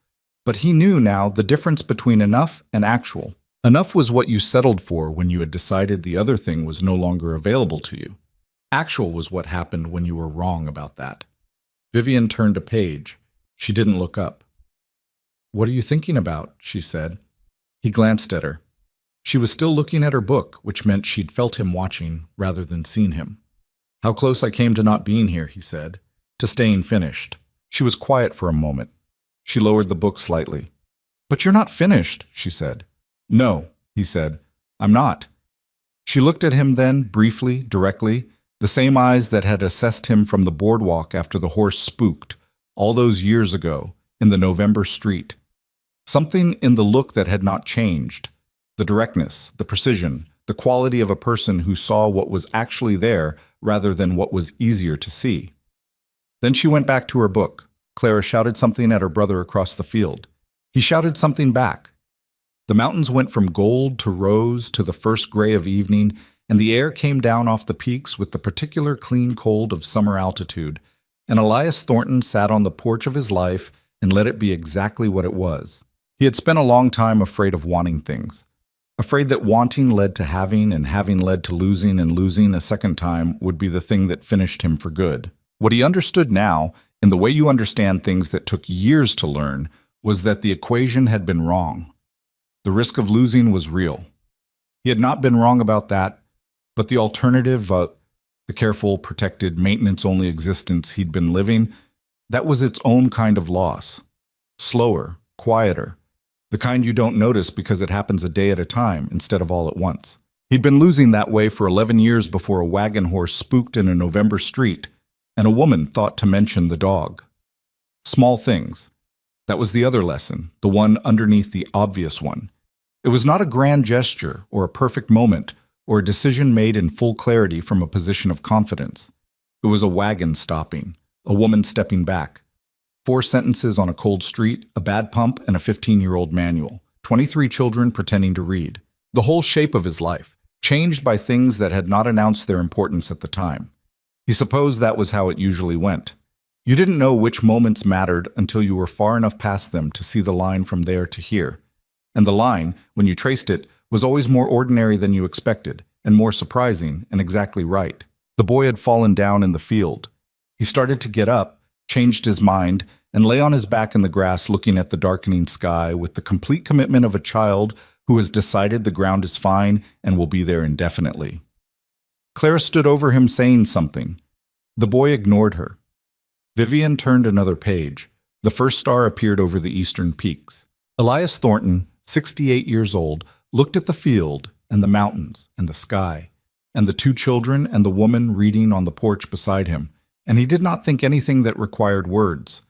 But he knew now the difference between enough and actual. Enough was what you settled for when you had decided the other thing was no longer available to you. Actual was what happened when you were wrong about that. Vivian turned a page. She didn't look up. "What are you thinking about?" she said. He glanced at her. She was still looking at her book, which meant she'd felt him watching rather than seen him. "How close I came to not being here," he said, "to staying finished." She was quiet for a moment. She lowered the book slightly. "But you're not finished," she said. "No," he said, "I'm not." She looked at him then, briefly, directly, the same eyes that had assessed him from the boardwalk after the horse spooked, all those years ago, in the November street. Something in the look that had not changed. The directness, the precision, the quality of a person who saw what was actually there rather than what was easier to see. Then she went back to her book. Clara shouted something at her brother across the field. He shouted something back. The mountains went from gold to rose to the first gray of evening, and the air came down off the peaks with the particular clean cold of summer altitude. And Elias Thornton sat on the porch of his life and let it be exactly what it was. He had spent a long time afraid of wanting things, afraid that wanting led to having and having led to losing and losing a second time would be the thing that finished him for good. What he understood now, in the way you understand things that took years to learn, was that the equation had been wrong. The risk of losing was real. He had not been wrong about that, but the alternative, the careful, protected, maintenance-only existence he'd been living, that was its own kind of loss. Slower, quieter, the kind you don't notice because it happens a day at a time instead of all at once. He'd been losing that way for 11 years before a wagon horse spooked in a November street, and a woman thought to mention the dog. Small things. That was the other lesson, the one underneath the obvious one. It was not a grand gesture or a perfect moment or a decision made in full clarity from a position of confidence. It was a wagon stopping, a woman stepping back. 4 sentences on a cold street, a bad pump, and a 15-year-old manual. 23 children pretending to read. The whole shape of his life, changed by things that had not announced their importance at the time. He supposed that was how it usually went. You didn't know which moments mattered until you were far enough past them to see the line from there to here. And the line, when you traced it, was always more ordinary than you expected, and more surprising and exactly right. The boy had fallen down in the field. He started to get up, changed his mind, and lay on his back in the grass looking at the darkening sky with the complete commitment of a child who has decided the ground is fine and will be there indefinitely. Clara stood over him saying something. The boy ignored her. Vivian turned another page. The first star appeared over the eastern peaks. Elias Thornton, 68 years old, looked at the field and the mountains and the sky, and the 2 children and the woman reading on the porch beside him, and he did not think anything that required words.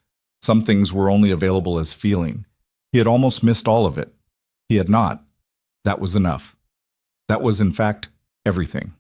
Some things were only available as feeling. He had almost missed all of it. He had not. That was enough. That was, in fact, everything.